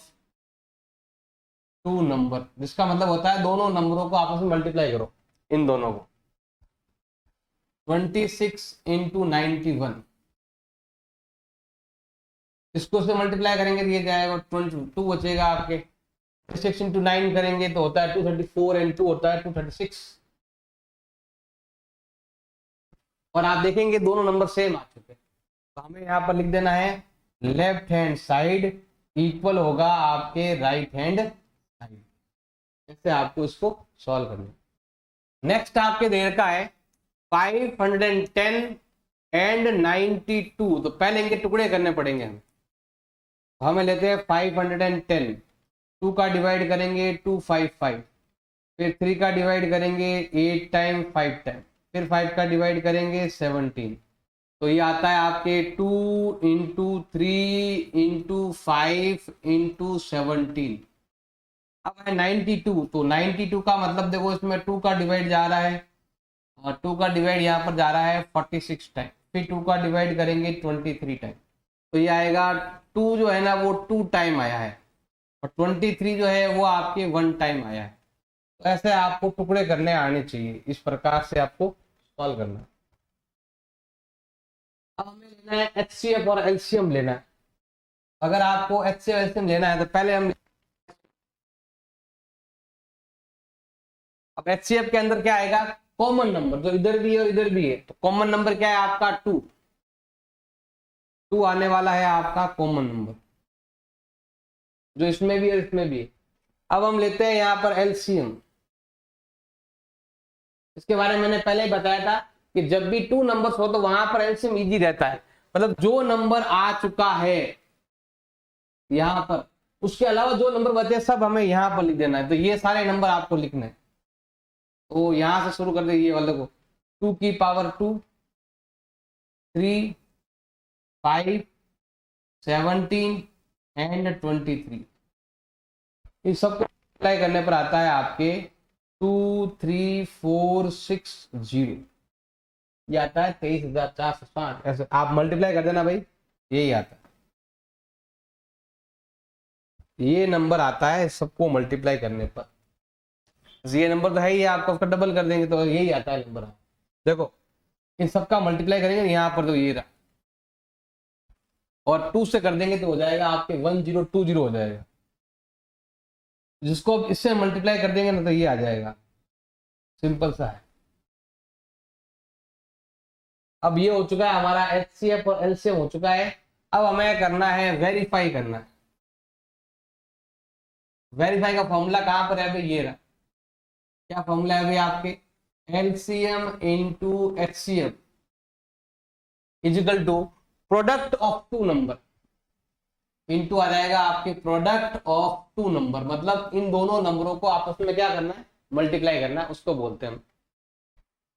two number, जिसका मतलब होता है दोनों नंबरों को आपस में मल्टीप्लाई करो, इन दोनों को। 26 इंटू 91, इसको से मल्टीप्लाई करेंगे तो ये जाएगा 22 बचेगा आपके। 6 इंटू 9 करेंगे तो होता है 234 एंड 2 होता है 236। और आप देखेंगे दोनों नंबर सेम आ चुके हैं, तो हमें यहाँ पर लिख देना है लेफ्ट हैंड साइड इक्वल होगा आपके राइट हैंड साइड। ऐसे आपको इसको सॉल्व करना। नेक्स्ट आपके दे रखा है 510 एंड 92, तो पहले इनके टुकड़े करने पड़ेंगे हमें। हमें लेते हैं 510, 2 का डिवाइड करेंगे 255, फिर 3 का डिवाइड करेंगे 8 टाइम 5 टाइम, फिर 5 का डिवाइड करेंगे 17, तो ये आता है आपके 2 इंटू 3 इंटू 5 इंटू 17। अब है 92, तो 92 का मतलब देखो इसमें 2 का डिवाइड जा रहा है, और 2 का डिवाइड यहाँ पर जा रहा है 46 टाइम, फिर 2 का डिवाइड करेंगे 23 टाइम, तो ये आएगा 2 जो है ना वो 2 टाइम आया है, और 23 जो है वो आपके 1 टाइम आया है। तो ऐसे आपको टुकड़े करने आने चाहिए, इस प्रकार से आपको सॉल्व करना है। अब हमें लेना है एचसीएफ और एलसीएम लेना है। अगर आपको एचसीएफ एलसीएम लेना है तो पहले हम, अब एचसीएफ के अंदर क्या आएगा, कॉमन नंबर जो इधर भी है और इधर भी है, तो कॉमन नंबर क्या है आपका 2 आने वाला है आपका कॉमन नंबर, जो इसमें भी है और इसमें भी है। अब हम लेते हैं यहाँ पर एलसीएम। इसके बारे में मैंने पहले ही बताया था कि जब भी 2 नंबर्स हो तो वहां पर एलसीएम इजी रहता है, मतलब जो नंबर आ चुका है यहाँ पर, उसके अलावा जो नंबर बचे सब हमें यहाँ पर लिख देना है। तो ये सारे नंबर आपको लिखने हैं, तो यहां से शुरू कर दे, ये वाले को 2 की पावर 2, 3, 5, 17 एंड 23। इन सबको अप्लाई करने पर आता है आपके 23460, ये आता है 23,460। ऐसे आप मल्टीप्लाई कर देना भाई, यही आता है, ये नंबर आता है सबको मल्टीप्लाई करने पर। ये नंबर तो है ही, आपका उसका डबल कर देंगे तो यही आता है नंबर। देखो इन सबका मल्टीप्लाई करेंगे यहाँ पर तो ये रहा, और 2 से कर देंगे तो हो जाएगा आपके 1020 हो जाएगा, जिसको अब इससे मल्टीप्लाई कर देंगे ना तो ये आ जाएगा, सिंपल सा है। अब ये हो चुका है हमारा एचसीएफ और एलसीएम हो चुका है। अब हमें करना है वेरीफाई करना है। वेरीफाई का फॉर्मूला कहां पर है अभी, ये रहा। क्या फॉर्मूला है अभी आपके, LCM into HCF is equal to product of two number, into आ जाएगा आपके प्रोडक्ट ऑफ टू नंबर, मतलब इन दोनों नंबरों को आपस में क्या करना है, मल्टीप्लाई करना है, उसको बोलते हैं हम।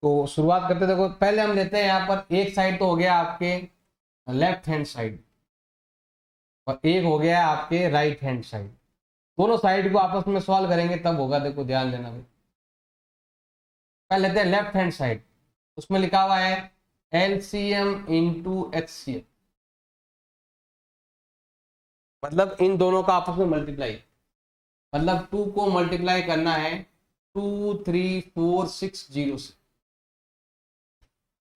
तो शुरुआत करते, देखो पहले हम लेते हैं यहाँ पर एक साइड तो हो गया आपके लेफ्ट हैंड साइड, और एक हो गया आपके राइट हैंड साइड। दोनों साइड को आपस में सॉल्व करेंगे तब होगा, देखो ध्यान देना भाई। पहले लेते हैं लेफ्ट हैंड साइड, उसमें लिखा हुआ है एलसीएम इंटू एचसीएफ, मतलब इन दोनों का आपस में मल्टीप्लाई, मतलब 2 को मल्टीप्लाई करना है 23460 से।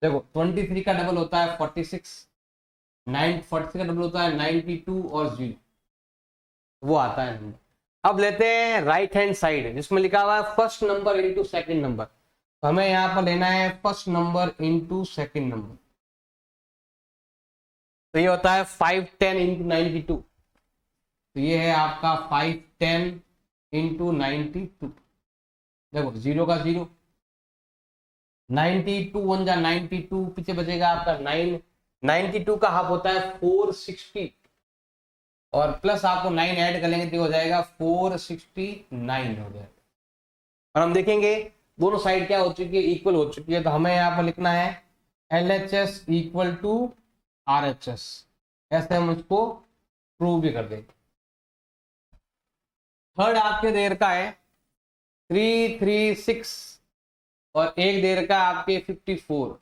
देखो 23 का डबल होता है 46, 46 का डबल होता है 92 और 0, वो आता है नंबर। अब लेते हैं राइट हैंड साइड, जिसमें लिखा हुआ है first number into second number, तो हमें यहाँ पर लेना है first number into second number, तो ये होता है 510 इंटू 92, तो ये है आपका 510 इंटू 92। देखो 0 का 0, 92 1 जा 92, पीछे बचेगा आपका 9, 92 का हाफ होता है 460 और प्लस आपको 9 ऐड कर लेंगे तो हो जाएगा 469 हो जाएगा। और हम देखेंगे दोनों साइड क्या हो चुकी है, इक्वल हो चुकी है। तो हमें यहाँ पर लिखना है LHS इक्वल टू RHS, ऐसे हम उसको प्रूव भी कर देंगे। थर्ड आपके देर का है 336 और एक देर का आपके 54।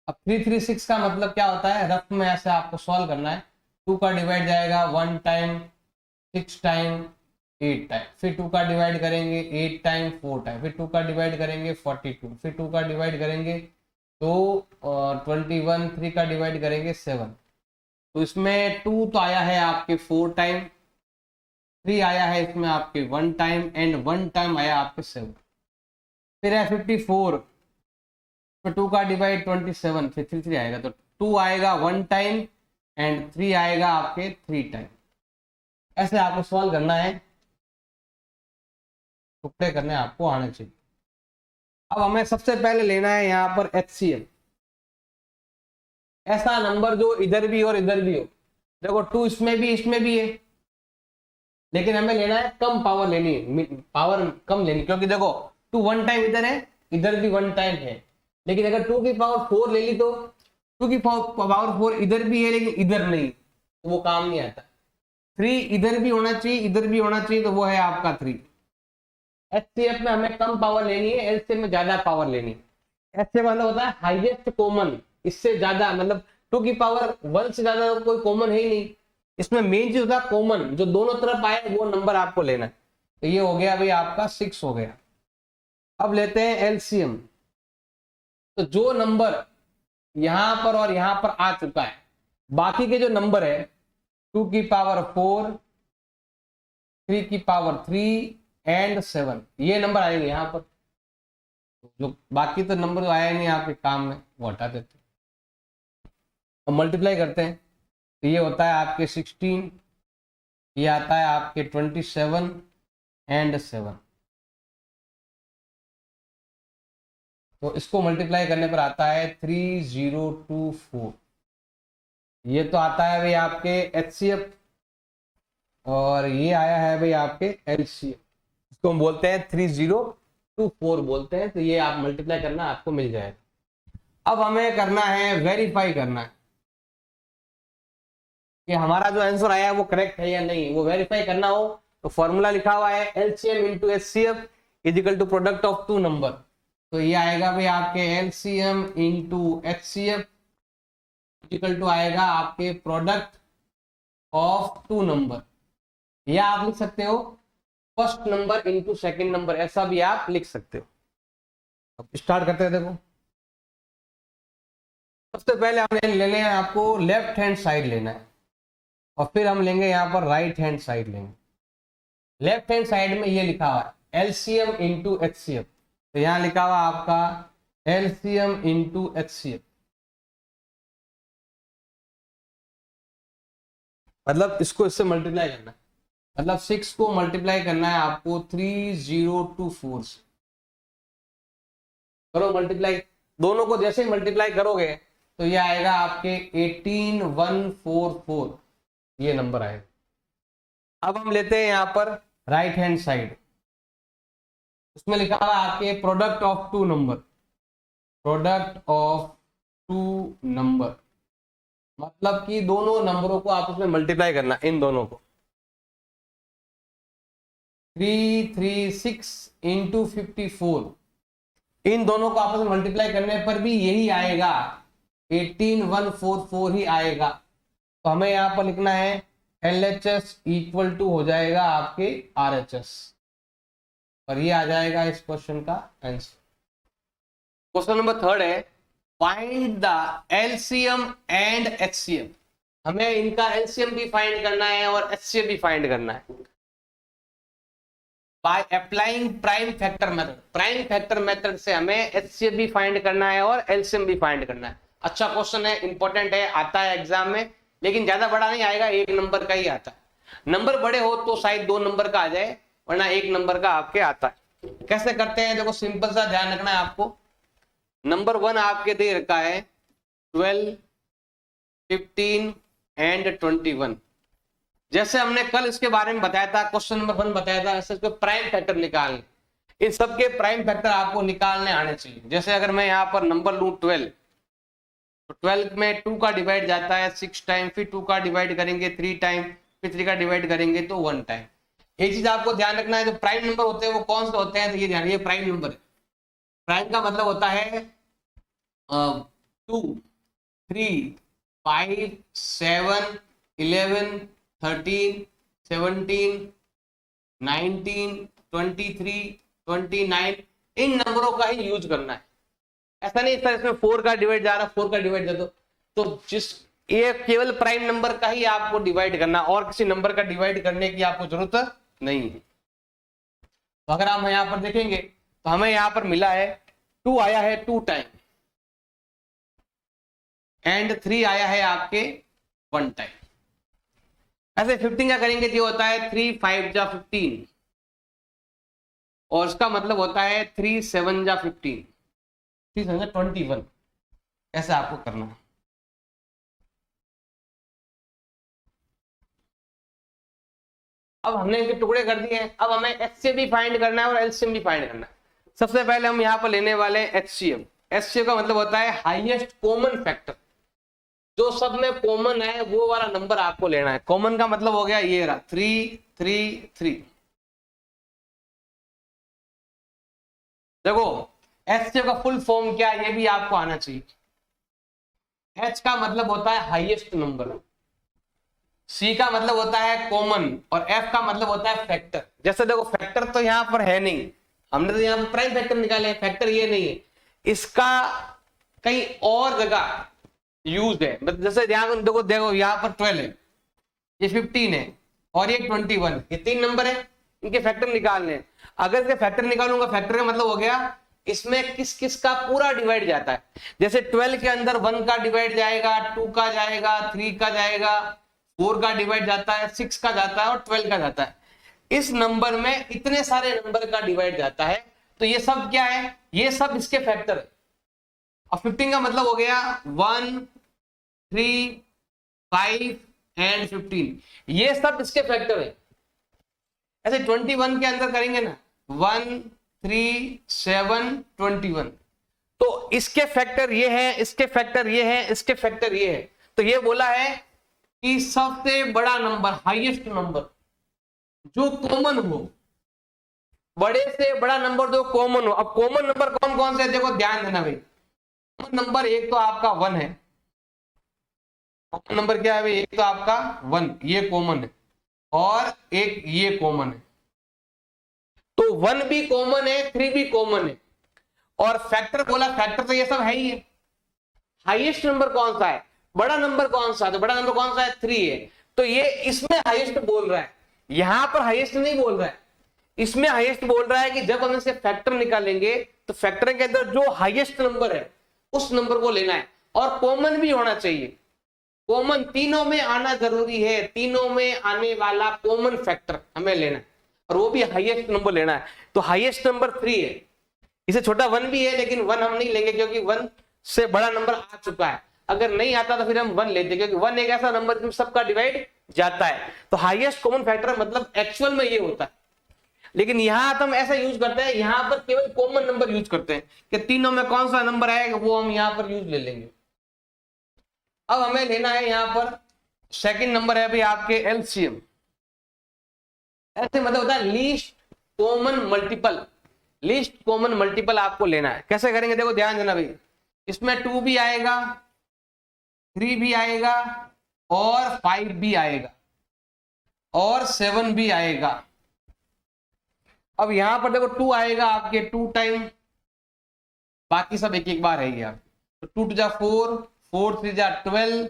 अब 336 का मतलब क्या होता है, रफ में ऐसे आपको सॉल्व करना है। 2 का डिवाइड जाएगा 1 टाइम, 6 टाइम, 8 टाइम, फिर 2 का डिवाइड करेंगे 8 टाइम, 4 टाइम, फिर 2 का डिवाइड करेंगे 42, फिर 2 का डिवाइड करेंगे तो 21, 3 का डिवाइड करेंगे 7। तो इसमें 2 तो आया है आपके 4 टाइम, 3 आया है इसमें आपके 1 टाइम एंड 1 टाइम आया आपके 7। फिर है 54, तो 2 का डिवाइड 27, फिर 3 आएगा तो 2 आएगा 1 टाइम एंड 3 आएगा आपके 3 टाइम। ऐसे आपको सॉल्व करना है, टुकड़े करने आपको आने चाहिए। अब हमें सबसे पहले लेना है यहाँ पर HCM, ऐसा नंबर जो इधर भी और इधर भी हो। देखो 2 इसमें भी है, लेकिन हमें लेना है कम पावर लेनी है, पावर कम लेनी, क्योंकि देखो 2 1 टाइम इधर है, इधर भी 1 टाइम है। लेकिन अगर 2 की पावर 4 ले ली तो 2 की पावर 4 इधर भी है लेकिन इधर नहीं, तो वो काम नहीं आता। 3 इधर भी होना चाहिए, इधर भी होना चाहिए, तो वो है आपका 3। HCF में हमें कम पावर लेनी है, LCM में ज्यादा पावर लेनी है। HCF मतलब होता है हाईएस्ट कॉमन, इससे ज्यादा मतलब 2 की पावर 1 से ज्यादा कोई कॉमन है ही नहीं। इसमें मेन चीज होता है कॉमन, जो दोनों तरफ आए वो नंबर आपको लेना है। तो ये हो गया भाई आपका 6 हो गया। अब लेते हैं LCM। तो जो नंबर यहां पर और यहां पर आ चुका है, बाकी के जो नंबर है 2 की पावर 4, 3 की पावर 3 एंड 7, ये नंबर आएंगे यहाँ पर। जो बाकी तो नंबर जो आया नहीं आपके काम में वो हटा देते हैं और मल्टीप्लाई करते हैं। तो ये होता है आपके 16, ये आता है आपके 27 एंड 7। तो इसको मल्टीप्लाई करने पर आता है 3024। ये तो आता है भाई आपके HCF और ये आया है भाई आपके LCF, इसको हम बोलते हैं 3024 बोलते हैं। तो ये आप मल्टीप्लाई करना आपको मिल जाएगा। अब हमें करना है वेरीफाई करना है कि हमारा जो आंसर आया है वो करेक्ट है या नहीं। वो वेरीफाई करना हो तो फॉर्मूला लिखा हुआ है LCM into HCF is equal to product of 2 number. तो ये आएगा भाई आपके LCM into HCF is equal to आएगा आपके प्रोडक्ट ऑफ 2 नंबर, या आप लिख सकते हो first number into second number, ऐसा भी आप लिख सकते हो। अब स्टार्ट करते हैं। देखो सबसे पहले हमें लेने हैं, आपको लेफ्ट हैंड साइड लेना है और फिर हम लेंगे यहाँ पर राइट हैंड साइड लेंगे। लेफ्ट हैंड साइड में ये लिखा हुआ है LCM इंटू HCF, तो यहाँ लिखा हुआ आपका LCM इंटू HCF, मतलब इसको इससे मल्टीप्लाई करना है। मतलब 6 को मल्टीप्लाई करना है आपको 3024 से। करो मल्टीप्लाई, दोनों को जैसे ही मल्टीप्लाई करोगे तो ये आएगा आपके 18144, ये नंबर आएगा। अब हम लेते हैं यहाँ पर राइट हैंड साइड, उसमें लिखा हुआ है आपके product of 2 number, product of 2 number, मतलब कि दोनों नंबरों को आपस में मल्टीप्लाई करना, इन दोनों को 336 इंटू 54, इन दोनों को आपस में मल्टीप्लाई करने पर भी यही आएगा 18144 ही आएगा। तो हमें यहां पर लिखना है LHS इक्वल टू हो जाएगा आपके RHS, और ये आ जाएगा इस क्वेश्चन का आंसर। क्वेश्चन नंबर 3 है find the LCM and HCM। हमें इनका LCM भी फाइंड करना है और HCM भी फाइंड करना है by applying prime factor method. Prime factor method से हमें HCF भी फाइंड करना है और LCM भी फाइंड करना है। अच्छा क्वेश्चन है, इंपॉर्टेंट है, आता है एग्जाम में, लेकिन ज्यादा बड़ा नहीं आएगा, 1 नंबर का ही आता है। नंबर बड़े हो तो शायद 2 नंबर का आ जाए, वरना 1 नंबर का आपके आता है। कैसे करते हैं देखो, सिंपल सा ध्यान रखना है आपको। नंबर 1 आपके दे रखा है 12, 15 एंड 21। जैसे हमने कल इसके बारे में बताया था, क्वेश्चन नंबर 1 बताया था, ऐसे इसको प्राइम फैक्टर निकालने, इन सबके प्राइम फैक्टर आपको निकालने आने चाहिए। जैसे अगर मैं यहाँ पर नंबर लूं 12, तो 12 में 2 का डिवाइड जाता है 6 टाइम, फिर 2 का डिवाइड करेंगे 3 टाइम, फिर 3 का डिवाइड करेंगे तो 1 टाइम। एक चीज आपको ध्यान रखना है, जो प्राइम नंबर होते हैं वो कौन से होते हैं, तो ये ध्यान, ये प्राइम नंबर है। प्राइम का मतलब होता है 2, 3, 5, 7, 11, 13, 17, 19, 23, 29, इन नंबरों का ही यूज करना है। ऐसा नहीं सर इसमें 4 का डिवाइड जा रहा, 4 का डिवाइड दे दो, तो जिस ये केवल प्राइम नंबर का ही आपको डिवाइड करना, और किसी नंबर का डिवाइड करने की आपको जरूरत नहीं है। तो अगर हम यहाँ पर देखेंगे तो हमें यहाँ पर मिला है 2 आया है 2 टाइम एंड 3 आया है आपके 1 टाइम। ऐसे 15 का करेंगे तो होता है 3 5 जा 15, और इसका मतलब होता है 3 7 जा 15, 3 7 जा 21। ऐसा आपको करना है। अब हमने इनके टुकड़े कर दिए हैं, अब हमें एचसीएम भी फाइंड करना है और एलसीएम भी फाइंड करना है। सबसे पहले हम यहाँ पर लेने वाले हैं एचसीएम। एचसीएम का मतलब होता है हाईएस्ट कॉमन फैक्टर, जो सब में कॉमन है वो वाला नंबर आपको लेना है। कॉमन का मतलब हो गया ये रहा 3 3 3। देखो एचसीएम का फुल फॉर्म क्या है ये भी आपको आना चाहिए। एच का मतलब होता है हाईएस्ट नंबर, सी का मतलब होता है कॉमन, और एफ का मतलब होता है फैक्टर। जैसे देखो फैक्टर तो यहाँ पर है नहीं, हमने तो यहाँ पर प्राइम फैक्टर निकाले, फैक्टर ये नहीं है, इसका कहीं और जगह यूज है। मतलब जैसे ध्यान देखो, देखो यहाँ पर 12 है, ये 15 है और ये 21, ये 3 नंबर है, इनके फैक्टर निकालने हैं। अगर इसके फैक्टर निकालूंगा, फैक्टर का मतलब हो गया इसमें किस किस का पूरा डिवाइड जाता है। जैसे 12 के अंदर 1 का डिवाइड जाएगा, 2 का जाएगा, 3 का जाएगा, 4 का डिवाइड जाता है, 6 का जाता है और 12 का जाता है। इस नंबर में इतने सारे नंबर का डिवाइड जाता है, तो ये सब क्या है, ये सब इसके फैक्टर है। और 15 का मतलब हो गया 1 3 5 एंड 15, ये सब इसके फैक्टर है। ऐसे 21 के अंदर करेंगे ना 1 3 7 21, तो इसके फैक्टर ये है, इसके फैक्टर ये है, इसके फैक्टर ये है। तो ये बोला है कि सबसे बड़ा नंबर, हाईएस्ट नंबर जो कॉमन हो, बड़े से बड़ा नंबर जो कॉमन हो। अब कॉमन नंबर कौन कौन से, देखो ध्यान देना भाई। कॉमन नंबर एक तो आपका 1 है, कॉमन नंबर क्या है भाई, एक तो आपका 1 ये कॉमन है, और एक ये कॉमन है। तो 1 भी कॉमन है, 3 भी कॉमन है, और फैक्टर बोला, फैक्टर तो ये सब है ही है। हाईएस्ट नंबर कौन सा है, बड़ा नंबर कौन सा है, तो बड़ा नंबर कौन सा है 3 है, तो ये इसमें हाईएस्ट बोल रहा है, यहां पर हाईएस्ट नहीं बोल रहा है, इसमें हाईएस्ट बोल रहा है कि जब हम इसके फैक्टर निकालेंगे तो फैक्टर के अंदर जो हाईएस्ट नंबर है उस नंबर को लेना है, और कॉमन भी होना चाहिए। कॉमन तीनों में आना जरूरी है, तीनों में आने वाला कॉमन फैक्टर हमें लेना है, और वो भी हाईएस्ट नंबर लेना है। तो हाईएस्ट नंबर 3 है, इसे छोटा 1 भी है, लेकिन 1 हम नहीं लेंगे क्योंकि 1 से बड़ा नंबर आ चुका है। अगर नहीं आता तो फिर हम 1 लेते, क्योंकि 1 एक ऐसा नंबर जिसमें सबका डिवाइड जाता है। तो हाईएस्ट कॉमन फैक्टर मतलब एक्चुअल में ये होता है, लेकिन यहां तो हम ऐसा यूज करते हैं, यहां पर केवल कॉमन नंबर यूज करते हैं कि तीनों में कौन सा नंबर आएगा वो हम यहां पर यूज ले लेंगे। अब हमें लेना है यहां पर सेकंड नंबर है भाई आपके एलसीएम। ऐसे मतलब होता है least common multiple, least common multiple आपको लेना है। कैसे करेंगे, देखो ध्यान देना भाई, इसमें 2 भी आएगा, 3 भी आएगा, और 5 भी आएगा, और 7 भी आएगा। अब यहां पर देखो 2 आएगा आपके 2 टाइम, बाकी सब एक एक बार है यार। तो 2 2 जा 4, 4 3 जा 12,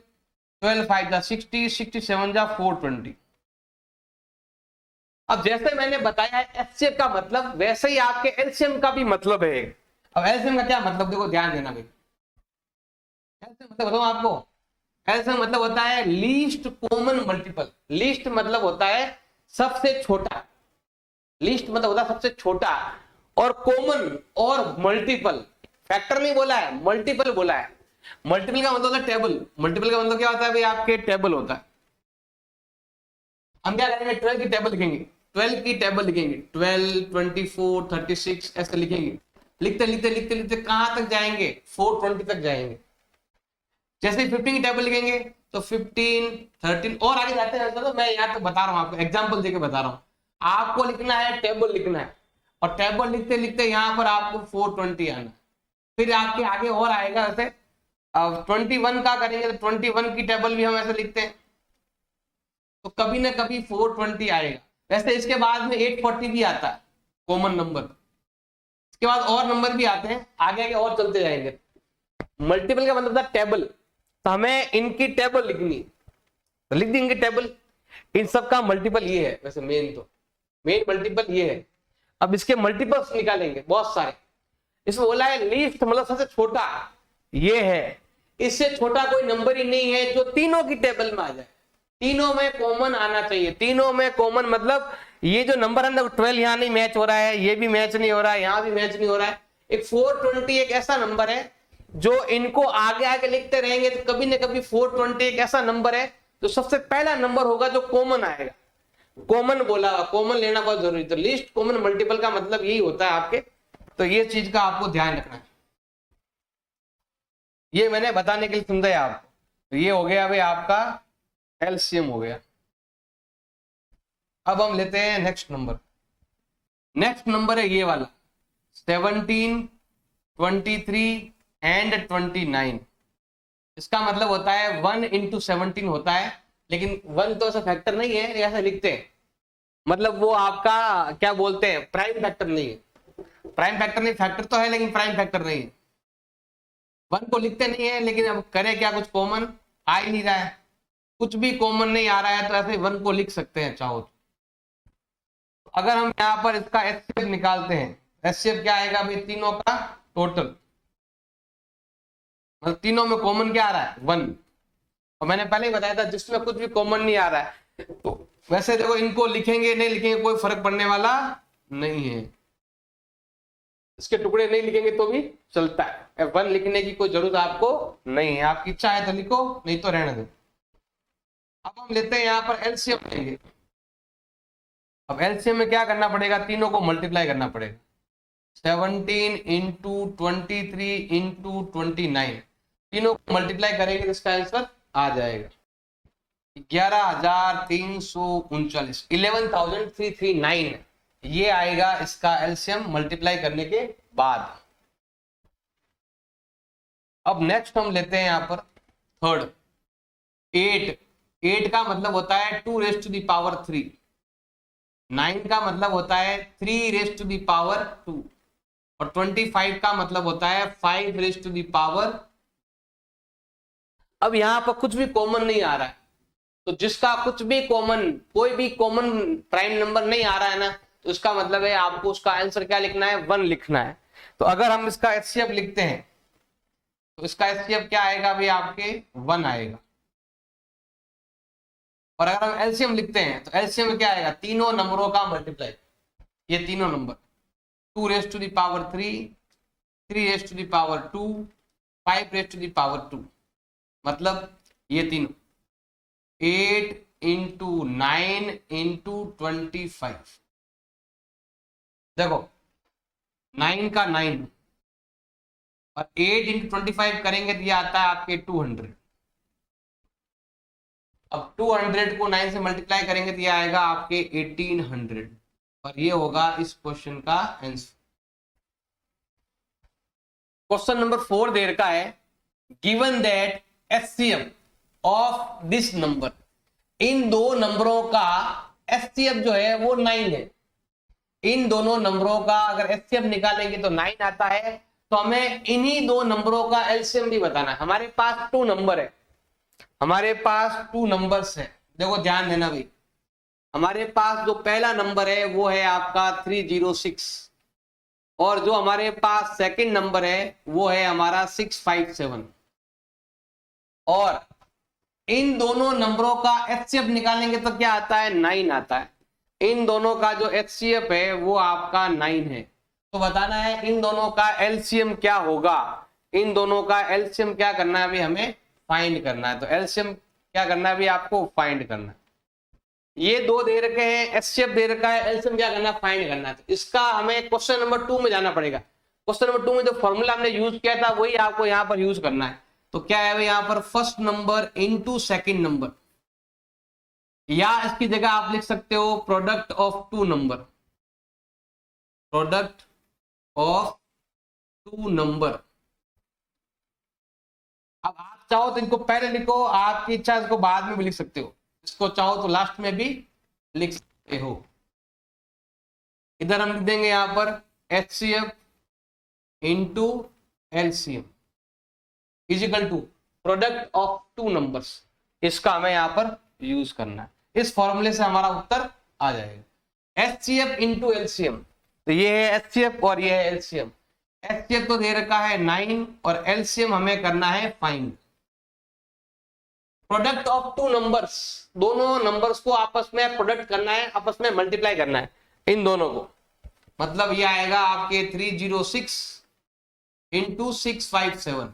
12 5 जा 60, 67 जा 420। अब जैसे मैंने बताया है एचसीएफ का मतलब, वैसे ही आपके एलसीएम का भी मतलब है। अब एलसीएम का क्या मतलब, देखो ध्यान देना भाई। एलसीएम मतलब बताऊं आपको, एलसीएम मतलब होता है लीस्ट कॉमन मल्टीपल। लीस्ट मतलब होता है सबसे छोटा, लीस्ट मतलब होता है सबसे छोटा, और कॉमन और मल्टीपल फैक्टर नहीं बोला है, मल्टीपल बोला है। मल्टीपल का मतलब होता है टेबल। मल्टीपल का मतलब क्या होता है भाई, आपके टेबल होता है। हम क्या करेंगे, 12 की टेबल लिखेंगे, 12 की टेबल लिखेंगे, 12, 24, 36 ऐसे लिखेंगे। लिखते लिखते लिखते लिखते कहां तक जाएंगे, 420 तक जाएंगे। जैसे 15 की टेबल लिखेंगे तो 15, 13 और आगे जाते हैं। तो मैं यहाँ तो बता रहा हूँ आपको, एग्जाम्पल देके बता रहा हूँ। आपको लिखना है, टेबल लिखना है, और टेबल लिखते लिखते यहाँ पर आपको 420 आना। फिर आपके आगे और आएगा वैसे। अब 21 का करेंगे तो 21 की टेबल भी हम ऐसे लिखते हैं, तो कभी ना कभी 420 आएगा। वैसे इसके बाद में 840 भी आता है, कॉमन नंबर। इसके बाद और नंबर भी आते हैं, आगे आगे और चलते जाएंगे। मल्टीपल का मतलब था टेबल, तो हमें इनकी टेबल लिखनी, तो लिख देंगे टेबल। इन सब का मल्टीपल ये है, वैसे मेन मल्टीपल ये है। अब इसके मल्टीपल्स निकालेंगे बहुत सारे। इसमें बोला है लीस्ट, मतलब सबसे छोटा ये है। इससे छोटा कोई नंबर ही नहीं है जो तीनों की टेबल में आ जाए। तीनों में कॉमन आना चाहिए। तीनों में कॉमन मतलब ये जो नंबर है ना, 12 यहाँ नहीं मैच हो रहा है, ये भी मैच नहीं हो रहा है, यहाँ भी मैच नहीं हो रहा है। एक 420 एक ऐसा नंबर है जो इनको आगे आगे लिखते रहेंगे तो कभी ना कभी 420 एक ऐसा नंबर है जो सबसे पहला नंबर होगा जो कॉमन आएगा। कॉमन बोला, कॉमन लेना बहुत जरूरी। तो लिस्ट कॉमन मल्टीपल का मतलब यही होता है आपके। तो ये चीज का आपको ध्यान रखना है, ये मैंने बताने के लिए समझाया आपको। तो ये हो गया भाई आपका एलसीएम हो गया। अब हम लेते हैं नेक्स्ट नंबर। नेक्स्ट नंबर है ये वाला 17, 23 एंड 29। इसका मतलब होता है 1 इंटू 17 होता है, लेकिन 1 तो ऐसा फैक्टर नहीं है, ऐसा लिखते हैं। मतलब वो आपका क्या बोलते हैं, प्राइम फैक्टर नहीं है। प्राइम फैक्टर नहीं, फैक्टर तो है लेकिन प्राइम फैक्टर नहीं है। 1 को लिखते नहीं है, लेकिन अब करे क्या, कुछ कॉमन आ ही नहीं रहा है। कुछ भी कॉमन नहीं आ रहा है तो ऐसे 1 को लिख सकते हैं चाहो तो। अगर हम यहाँ पर इसका एचसीएफ निकालते हैं, एचसीएफ क्या आएगा भाई, तीनों का टोटल, मतलब तीनों में कॉमन क्या आ रहा है, 1। और मैंने पहले ही बताया था जिसमें कुछ भी कॉमन नहीं आ रहा है तो वैसे देखो इनको लिखेंगे नहीं लिखेंगे कोई फर्क पड़ने वाला नहीं है। इसके टुकड़े नहीं लिखेंगे तो भी चलता है। 1 लिखने की कोई जरूरत आपको नहीं है, आपकी इच्छा है तो लिखो, नहीं तो रहने दो। अब हम लेते हैं यहाँ पर एलसीएम लेंगे। अब एलसीएम में क्या करना पड़ेगा, तीनों को मल्टीप्लाई करना पड़ेगा। 17 इंटू 23 इंटू 29, तीनों को मल्टीप्लाई करेंगे तो इसका आंसर आ जाएगा 11,339, 11,339। ये आएगा इसका एलसीएम मल्टीप्लाई करने के बाद। अब नेक्स्ट हम लेते हैं यहाँ पर थर्ड 8। 8 का मतलब होता है 2 रेज़ टू द पावर 3। 9 का मतलब होता है 3 रेज़ टू द पावर 2। और 25 का मतलब होता है 5 रेज़ टू द पावर। अब यहाँ पर कुछ भी कॉमन नहीं आ रहा है, तो जिसका कुछ भी कॉमन, कोई भी कॉमन प्राइम नंबर नहीं आ रहा है ना, तो इसका मतलब है आपको उसका आंसर क्या लिखना है, 1 लिखना है। तो अगर हम इसका एचसीएफ लिखते हैं तो इसका एचसीएफ क्या आएगा भाई, आपके 1 आएगा। और अगर हम एलसीएम लिखते हैं तो एलसीएम में क्या आएगा, तीनों नंबरों का मल्टीप्लाई, ये तीनों number 2 raise to the power 3, 3 raise to the power 2, 5 raise to the power 2, मतलब ये तीनों 8 इंटू 9 इंटू 25। देखो 9 का 9 और 8 इंटू 25 करेंगे तो ये आता है आपके 200। अब 200 को 9 से मल्टीप्लाई करेंगे तो ये आएगा आपके 1800। और ये होगा इस क्वेश्चन का आंसर। क्वेश्चन नंबर 4 देर का है, given that HCF of this number, इन दो नंबरों का एचसीएफ जो है वो 9 है। इन दोनों नंबरों का अगर एचसीएफ निकालेंगे तो 9 आता है। तो हमें इन्हीं दो नंबरों का एलसीएम भी बताना है। हमारे पास 2 नंबर है, हमारे पास 2 नंबर्स है। देखो ध्यान देना भाई, हमारे पास जो पहला नंबर है वो है आपका 306, और जो हमारे पास सेकंड नंबर है वो है हमारा 657। और इन दोनों नंबरों का एचसीएफ निकालेंगे तो क्या आता है, 9 आता है। इन दोनों का जो एचसीएफ है वो आपका 9 है। तो बताना है इन दोनों का एलसीएम क्या होगा, इन दोनों का एलसीएम क्या करना है अभी हमें फाइंड करना है। तो एलसीएम क्या करना है अभी आपको फाइंड करना है। ये दो दे रखे हैं, एचसीएफ दे रखा है, एलसीएम क्या करना है फाइंड करना है। तो इसका हमें क्वेश्चन नंबर 2 में जाना पड़ेगा। क्वेश्चन नंबर 2 में जो फॉर्मूला हमने यूज किया था वही आपको यहाँ पर यूज करना है। तो क्या है यहाँ पर first number into second number, या इसकी जगह आप लिख सकते हो product of two number, product of two number. अब आप चाहो तो इनको पहले लिखो, आपकी इच्छा इसको बाद में भी लिख सकते हो, इसको चाहो तो लास्ट में भी लिख सकते हो। इधर हम लिख देंगे यहां पर HCF into LCM is equal to product of two numbers. इसका हमें यहां पर यूज करना है, इस फॉर्मूले से हमारा उत्तर आ जाएगा। HCF इंटू एलसीएम, तो ये है HCF और ये है एलसीएम। HCF तो दे रखा है 9 और एलसीएम हमें करना है find. Product of two numbers, दोनों नंबर्स को आपस में प्रोडक्ट करना है, आपस में मल्टीप्लाई करना है इन दोनों को। मतलब ये आएगा आपके 306 इंटू 657।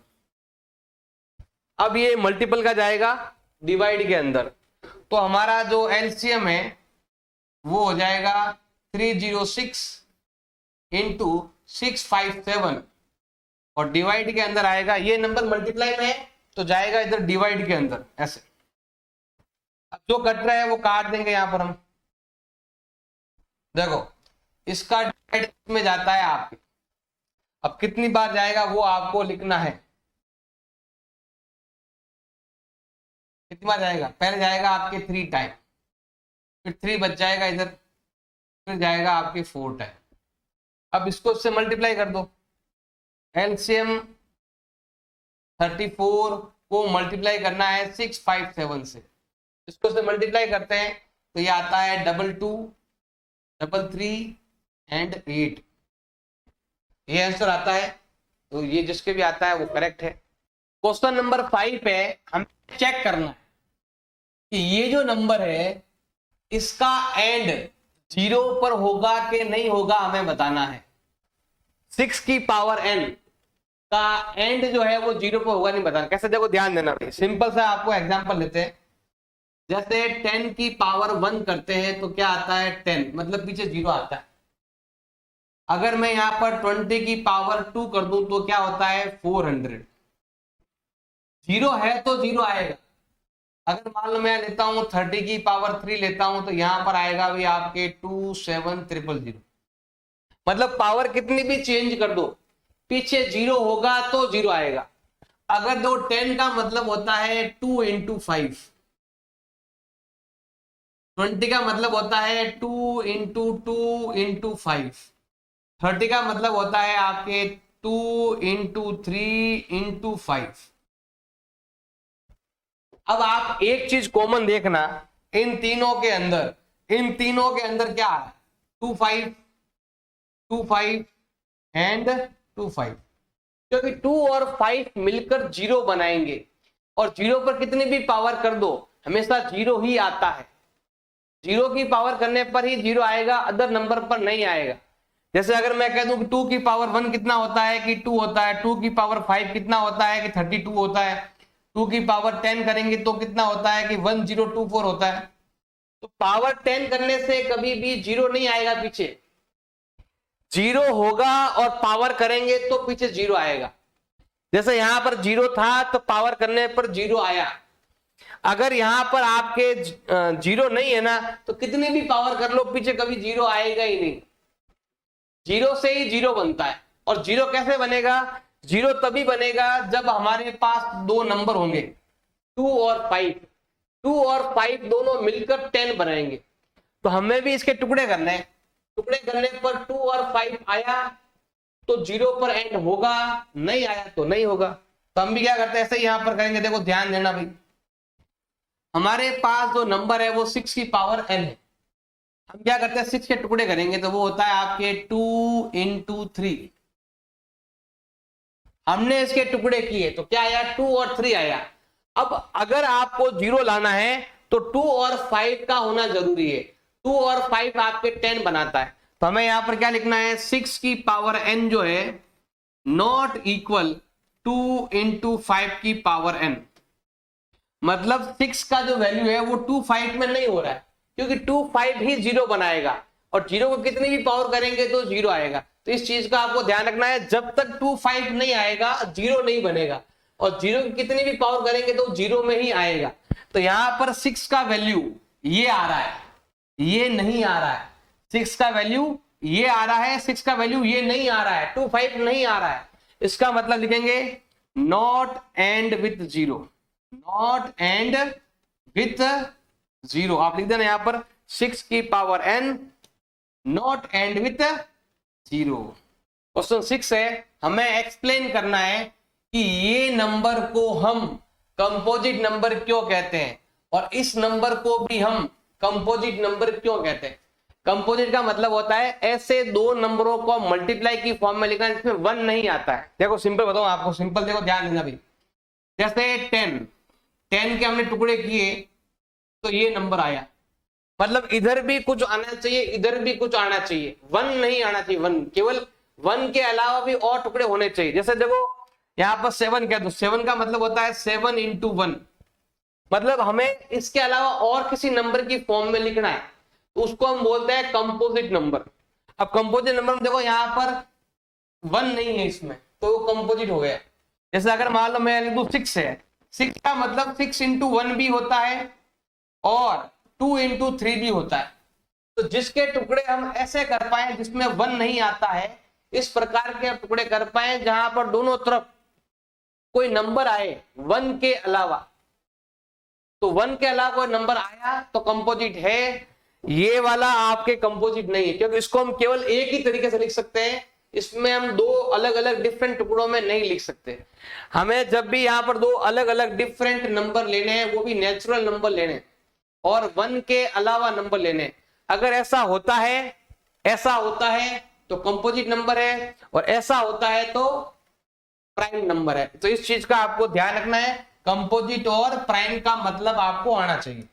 अब ये मल्टीपल का जाएगा डिवाइड के अंदर, तो हमारा जो एलसीएम है वो हो जाएगा 306 इंटू 657 और डिवाइड के अंदर आएगा, ये नंबर मल्टीप्लाई में है तो जाएगा इधर डिवाइड के अंदर ऐसे। अब जो कट रहा है वो काट देंगे यहां पर हम, देखो इसका डिवाइड में जाता है आपके, अब कितनी बार जाएगा वो आपको लिखना है। कितनी बार जाएगा, पहले जाएगा आपके 3 टाइम, फिर 3 बच जाएगा इधर, फिर जाएगा आपके 4 टाइम। अब इसको इससे मल्टीप्लाई कर दो, एलसीएम 34 को मल्टीप्लाई करना है 657 से, इसको से मल्टीप्लाई करते हैं तो ये आता है 22, 33 एंड 8, ये आंसर आता है। तो ये जिसके भी आता है वो करेक्ट है। क्वेश्चन नंबर 5 पे हम चेक करना है कि ये जो नंबर है इसका एंड 0 पर होगा कि नहीं होगा, हमें बताना है। 6 की पावर n का एंड जो है वो 0 पर होगा नहीं बताना। कैसे, देखो ध्यान देना, सिंपल सा आपको एग्जांपल लेते हैं। जैसे 10 की पावर 1 करते हैं तो क्या आता है 10, मतलब पीछे 0 आता है। अगर मैं यहां पर 20 की पावर 2 कर दूं तो क्या होता है 400, 0 है तो 0 आएगा। अगर मान लो मैं लेता हूं 30 की पावर 3 लेता हूं तो यहां पर आएगा भी आपके 27000। मतलब पावर कितनी भी चेंज कर दो, पीछे 0 होगा तो 0 आएगा। अगर दो 10 का मतलब होता है 2 इंटू 5, 20 का मतलब होता है 2 इंटू 2 इंटू 5, 30 का मतलब होता है आपके 2 इंटू 3 इंटू 5। अब आप एक चीज कॉमन देखना, इन तीनों के अंदर, इन तीनों के अंदर क्या है 25, 25 एंड 25, क्योंकि 2 और 5 मिलकर 0 बनाएंगे और 0 पर कितनी भी पावर कर दो हमेशा 0 ही आता है। 0 की पावर करने पर ही 0 आएगा, अदर नंबर पर नहीं आएगा। जैसे अगर मैं कह दूं कि 2 की पावर 1 कितना होता है कि 2 होता है, 2 की पावर 5 कितना होता है कि 32 होता है, 2 की पावर 10 करेंगे तो कितना होता है कि 1024 होता है। तो पावर 10 करने से कभी भी 0 नहीं आएगा, पीछे 0 होगा और पावर करेंगे तो पीछे 0 आएगा। जैसे यहां पर 0 था तो पावर करने पर 0 आया। अगर यहां पर आपके 0 नहीं है ना तो कितनी भी पावर कर लो पीछे कभी 0 आएगा ही नहीं। 0 से ही 0 बनता है। और 0 कैसे बनेगा, 0 तभी बनेगा जब हमारे पास दो नंबर होंगे 2 और 5, 2 और 5 दोनों मिलकर 10 बनाएंगे। तो हमें भी इसके टुकड़े करने हैं, टुकड़े करने पर 2 और 5 आया तो 0 पर एंड होगा, नहीं आया तो नहीं होगा। तो हम भी क्या करते हैं ऐसे ही यहां पर करेंगे। देखो ध्यान देना भाई, हमारे पास जो नंबर है वो 6 की पावर n है। हम क्या करते हैं 6 के टुकड़े करेंगे तो वो होता है आपके 2 इंटू 3। हमने इसके टुकड़े किए तो क्या आया 2 और 3 आया। अब अगर आपको 0 लाना है तो 2 और 5 का होना जरूरी है। 2 और 5 आपके 10 बनाता है। तो हमें यहां पर क्या लिखना है, 6 की पावर n जो है नॉट इक्वल 2 इंटू 5 की पावर n। मतलब 6 का जो वैल्यू है वो 2 5 में नहीं हो रहा है, क्योंकि 2 5 ही 0 बनाएगा और 0 को कितनी भी पावर करेंगे तो 0 आएगा। तो इस चीज का आपको ध्यान रखना है, जब तक 2 5 नहीं आएगा 0 नहीं बनेगा, और 0 की कितनी भी पावर करेंगे तो 0 में ही आएगा। तो यहां पर 6 का वैल्यू ये आ रहा है, ये नहीं आ रहा है। 6 का वैल्यू ये आ रहा है, 6 का वैल्यू ये नहीं आ रहा है, 2 5 नहीं आ रहा है। इसका मतलब लिखेंगे not end with 0, not end with 0। आप लिख देना यहां पर 6 की power n not end with 0। Question 6 है, हमें एक्सप्लेन करना है कि ये नंबर को हम कंपोजिट नंबर क्यों कहते हैं और इस नंबर को भी हम कंपोजिट नंबर क्यों कहते हैं। कंपोजिट का मतलब होता है ऐसे दो नंबरों को मल्टीप्लाई की फॉर्म में लिखना जिसमें 1 नहीं आता है। देखो सिंपल बताओ आपको, सिंपल देखो, ध्यान देना भाई। जैसे 10 के हमने टुकड़े किए तो ये नंबर आया, मतलब इधर भी कुछ आना चाहिए, इधर भी कुछ आना चाहिए, 1 नहीं आना चाहिए। 1 केवल 1 के अलावा भी और टुकड़े होने चाहिए। जैसे देखो यहाँ पर 7 क्या, तो 7 का मतलब होता है 7 इंटू 1, मतलब हमें इसके अलावा और किसी नंबर की फॉर्म में लिखना है तो उसको हम बोलते हैं कंपोजिट नंबर। अब कंपोजिट नंबर में देखो यहाँ पर 1 नहीं है इसमें, तो वो कंपोजिट हो गया। जैसे अगर मान लो मैं लिख दूं 6 है, 6 का मतलब 6 इंटू 1 भी होता है और 2 इंटू 3 भी होता है। तो जिसके टुकड़े हम ऐसे कर पाए जिसमें 1 नहीं आता है, इस प्रकार के टुकड़े कर पाए जहां पर दोनों तरफ कोई नंबर आए 1 के अलावा, तो 1 के अलावा कोई नंबर आया तो कंपोजिट है। ये वाला आपके कंपोजिट नहीं है, क्योंकि इसको हम केवल एक ही तरीके से लिख सकते हैं, इसमें हम दो अलग अलग डिफरेंट टुकड़ों में नहीं लिख सकते। हमें जब भी यहाँ पर दो अलग अलग डिफरेंट नंबर लेने हैं, वो भी नेचुरल नंबर लेने और 1 के अलावा नंबर लेने, अगर ऐसा होता है तो कंपोजिट नंबर है, और ऐसा होता है तो प्राइम नंबर है। तो इस चीज का आपको ध्यान रखना है, कंपोजिट और प्राइम का मतलब आपको आना चाहिए।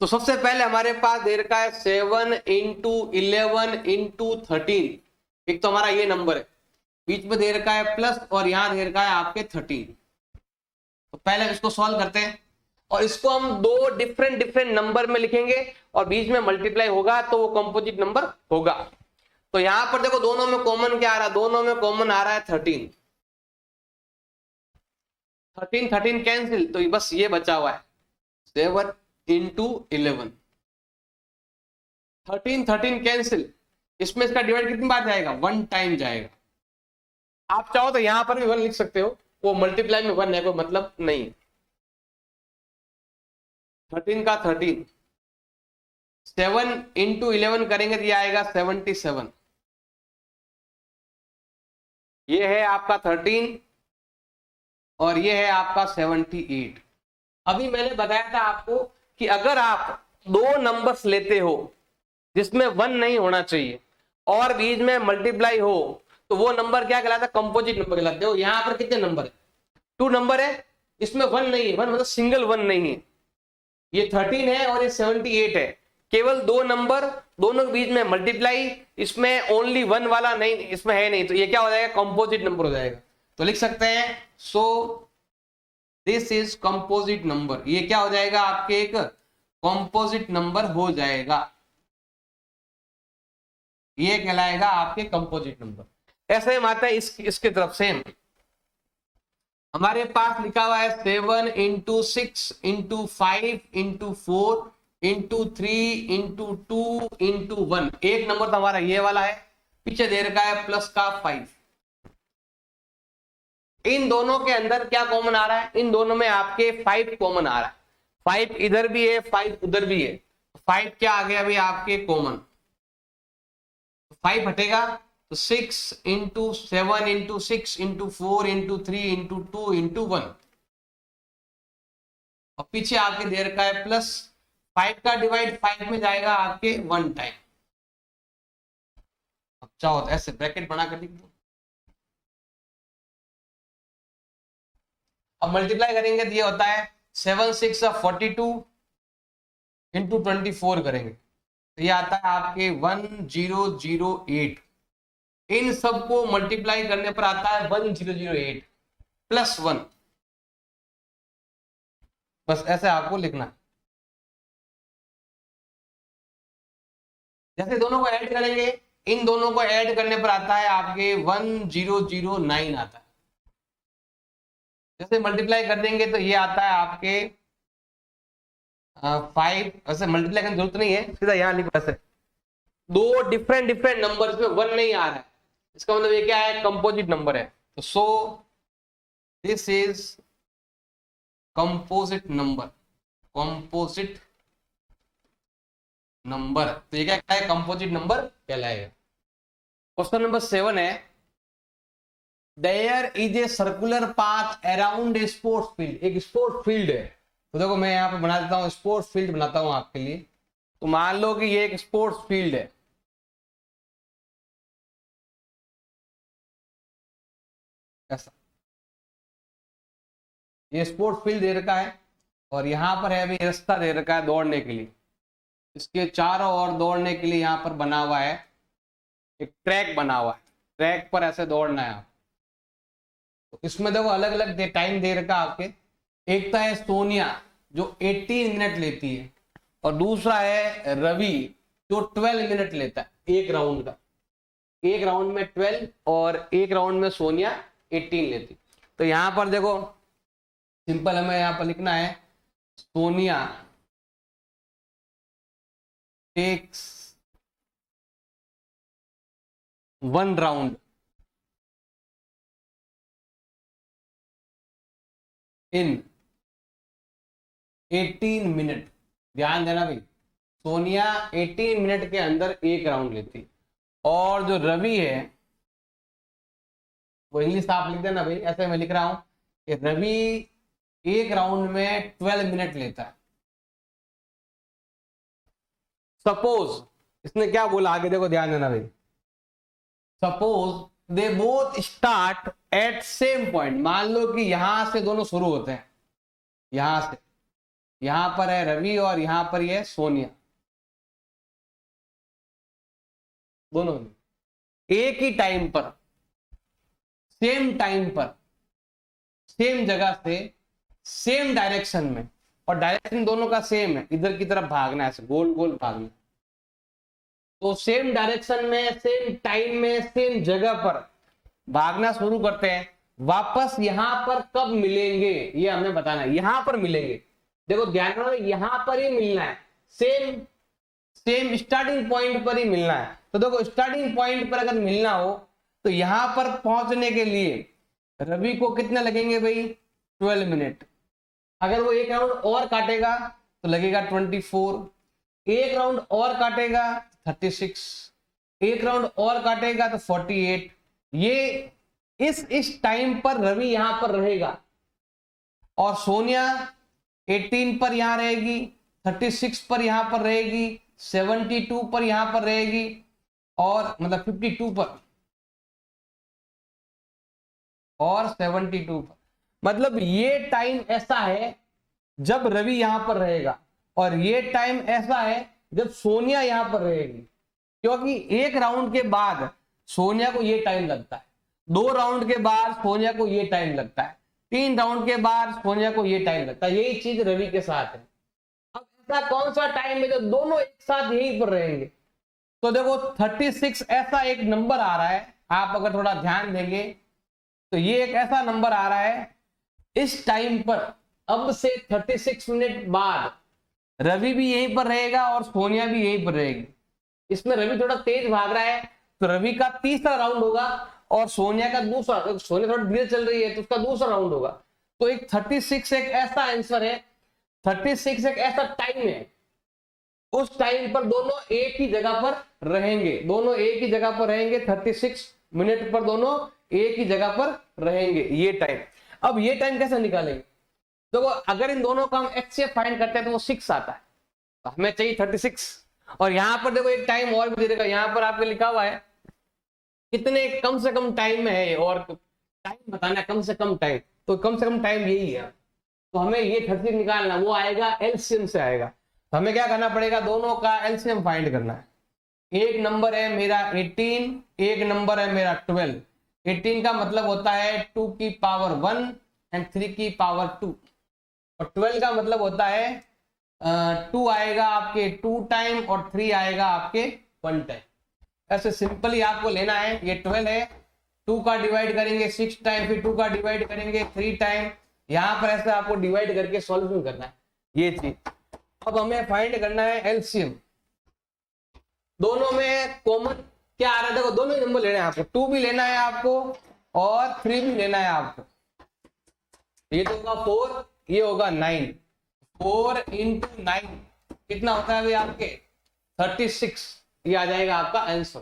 तो सबसे पहले हमारे पास दे रखा है 7 इंटू 11 इंटू 13। एक तो हमारा ये नंबर है, बीच में दे रखा है प्लस और यहां दे रखा है आपके 13। तो पहले हम इसको सॉल्व करते हैं और इसको हम दो डिफरेंट नंबर में लिखेंगे और बीच में मल्टीप्लाई होगा तो वो कंपोजिट नंबर होगा। तो यहां पर देखो दोनों में कॉमन क्या आ रहा है, दोनों में कॉमन आ रहा है 13। 13 कैंसिल, तो बस ये बचा हुआ है 7 इंटू 11। 13 कैंसिल, इसमें इसका डिवाइड कितनी बार जाएगा, 1 टाइम जाएगा। आप चाहो तो यहां पर भी 1 लिख सकते हो, वो मल्टीप्लाई में 1 है, कोई मतलब नहीं। 13 का 13, 7 इंटू 11 करेंगे तो ये आएगा 77। ये है आपका 13 और ये है आपका 78। अभी मैंने बताया था आपको कि अगर आप दो नंबर्स लेते हो जिसमें 1 नहीं होना चाहिए और बीच में मल्टीप्लाई हो तो वो नंबर क्या कहलाता है, कंपोजिट नंबर कहलाते हो। यहां पर कितने नंबर है, 2 नंबर है, इसमें 1 नहीं है, 1 मतलब सिंगल 1 नहीं है। ये 13 है और ये 78 है, केवल दो नंबर, दोनों के बीच में मल्टीप्लाई, इसमें ओनली 1 वाला नहीं, इसमें है नहीं, तो ये क्या हो जाएगा, कंपोजिट नंबर हो जाएगा। तो लिख सकते हैं सो दिस इज कंपोजिट नंबर। ये क्या हो जाएगा, आपके एक कंपोजिट नंबर हो जाएगा, ये कहलाएगा आपके कंपोजिट नंबर। ऐसे हम आते हैं इसके तरफ से हमारे पास लिखा हुआ है 7 into 6 into 5 into 4 into 3 into 2 into 1। एक नंबर तो हमारा ये वाला है, पीछे दे रखा है प्लस का 5। इन दोनों के अंदर क्या कॉमन आ रहा है, इन दोनों में आपके 5 कॉमन आ रहा है। 5 इधर भी है, 5 उधर भी है, 5 क्या आ गया अभी आपके कॉमन, 5 हटेगा तो 6 into 7 into 6 into 4 into 3 into 2 into 1, और पीछे आपके दे रखा है प्लस। 5 का डिवाइड 5 में जाएगा आपके 1 टाइम। अब चाहो तो ऐसे ब्रैकेट बना कर लिख दो, अब मल्टीप्लाई करेंगे तो ये होता है 7 6 42 इंटू 24 करेंगे तो ये आता है आपके 1008। इन सबको मल्टीप्लाई करने पर आता है 1008 +1। बस ऐसे आपको लिखना है। जैसे दोनों को ऐड करेंगे, इन दोनों को ऐड करने पर आता है आपके 1009 आता है। जैसे मल्टीप्लाई कर देंगे तो ये आता है आपके 5। वैसे मल्टीप्लाई करने की जरूरत नहीं है, सीधा यहाँ लिखो ऐसे। दो डिफरेंट डिफरेंट नंबर्स में 1 नहीं आ रहा है, इसका मतलब ये क्या है, कंपोजिट नंबर है। तो so this is composite number. Composite number, तो ये क्या है, कंपोजिट नंबर कहलाएगा। क्वेश्चन नंबर 7 है, there is a circular path around a sports field. एक स्पोर्ट्स फील्ड है, तो देखो मैं यहाँ पे बना देता हूँ, स्पोर्ट्स फील्ड बनाता हूँ आपके लिए। तो मान लो कि ये एक स्पोर्ट्स फील्ड है, ऐसा ये स्पोर्ट्स फील्ड दे रखा है, और यहाँ पर है अभी रास्ता दे रखा है दौड़ने के लिए। इसके चारों ओर दौड़ने के लिए यहाँ पर बना हुआ है एक ट्रैक बना हुआ है, ट्रैक पर ऐसे दौड़ना है आप। तो इसमें देखो अलग अलग टाइम दे रखा है आपके। एक तो है सोनिया जो 18 मिनट लेती है, और दूसरा है रवि जो 12 मिनट लेता है एक राउंड का। एक राउंड में 12 और एक राउंड में सोनिया 18 लेती। तो यहाँ पर देखो सिंपल हमें यहाँ पर लिखना है, Sonia takes 1 round in 18 minute. ध्यान देना भाई, सोनिया 18 मिनट के अंदर एक राउंड लेती, और जो रवि है वो इंग्लिश आप लिख देना भाई, ऐसे मैं लिख रहा हूं कि रवि एक राउंड में 12 मिनट लेता है। सपोज इसने क्या बोला आगे देखो, ध्यान देना भाई। Suppose they both start at same point. मान लो कि यहां से दोनों शुरू होते हैं, यहां से, यहां पर है रवि और यहां पर ये सोनिया, दोनों एक ही टाइम पर, सेम टाइम पर, सेम जगह से, सेम डायरेक्शन में, और डायरेक्शन दोनों का सेम है, इधर की तरफ भागना है, ऐसे गोल गोल भागना। तो सेम डायरेक्शन में, सेम टाइम में, सेम जगह पर भागना शुरू करते हैं। वापस यहां पर कब मिलेंगे ये हमें बताना है। यहां पर मिलेंगे, देखो ध्यान रखना, यहां पर ही मिलना है, सेम सेम स्टार्टिंग पॉइंट पर ही मिलना है। तो देखो स्टार्टिंग पॉइंट पर अगर मिलना हो तो यहां पर पहुंचने के लिए रवि को कितने लगेंगे भाई, 12 मिनट। अगर वो एक राउंड और काटेगा तो लगेगा 24, एक राउंड और काटेगा 36, एक राउंड और काटेगा तो 48। ये इस टाइम पर रवि यहां पर रहेगा, और सोनिया 18 पर यहां रहेगी, 36 पर यहां पर रहेगी, 72 पर यहां पर रहेगी, और मतलब 52 पर और 72 पर। मतलब ये टाइम ऐसा है जब रवि यहां पर रहेगा, और ये टाइम ऐसा है जब सोनिया यहां पर रहेगी। क्योंकि एक राउंड के बाद सोनिया को ये टाइम लगता है, 2 राउंड के बाद सोनिया को ये टाइम लगता है, 3 राउंड के बाद सोनिया को ये टाइम लगता है। यही चीज रवि के साथ है। अब ऐसा कौन सा टाइम है जब दोनों एक साथ यहीं पर रहेंगे? तो देखो 36 ऐसा एक नंबर आ रहा है, आप अगर थोड़ा ध्यान देंगे तो ये एक ऐसा नंबर आ रहा है इस टाइम पर। अब से 36 मिनट बाद रवि भी यहीं पर रहेगा और सोनिया भी यहीं पर रहेगी। इसमें रवि थोड़ा तेज भाग रहा है तो रवि का तीसरा राउंड होगा, और सोनिया का दूसरा, सोनिया थोड़ा धीरे चल रही है तो उसका दूसरा राउंड होगा। तो एक 36 एक ऐसा आंसर है, 36 एक ऐसा टाइम है, उस टाइम पर दोनों एक ही जगह पर रहेंगे, दोनों एक ही जगह पर रहेंगे, 36 मिनट पर दोनों एक ही जगह पर रहेंगे, ये टाइम। अब ये टाइम कैसे निकालेंगे? तो अगर इन दोनों का हम HCF फाइंड करते हैं तो वो 6 आता है, तो हमें चाहिए 36। और यहां पर देखो एक टाइम और भी दे देगा, यहां पर आपके लिखा हुआ है कितने कम से कम टाइम में है, और टाइम बताना है कम से कम टाइम, तो कम से कम टाइम यही है। तो हमें ये 36 निकालना, वो आएगा एलसीएम से आएगा। तो हमें क्या करना पड़ेगा, दोनों का एलसीएम फाइंड करना है। एक नंबर है मेरा 18, एक नंबर है मेरा 12। 18 का मतलब होता है 2 की पावर 1 एंड 3 की पावर 2, और 12 का मतलब होता है 2 आएगा आपके 2 टाइम और 3 आएगा आपके 1 टाइम। ऐसे सिंपली आपको लेना है, ये 12 है, 2 का डिवाइड करेंगे 6 टाइम, फिर 2 का डिवाइड करेंगे 3 टाइम, यहाँ पर ऐसे आपको डिवाइड करके सॉल्यूशन करना है ये चीज। अब हमें फाइंड करना है एलसीएम। दोनों में कॉमन क्या आ रहा है, देखो दोनों ही नंबर लेना है आपको, 2 भी लेना है आपको और 3 भी लेना है आपको। ये तो होगा 4, ये होगा 9। 4 इंटू 9 कितना होता है भाई आपके 36, ये आ जाएगा आपका आंसर।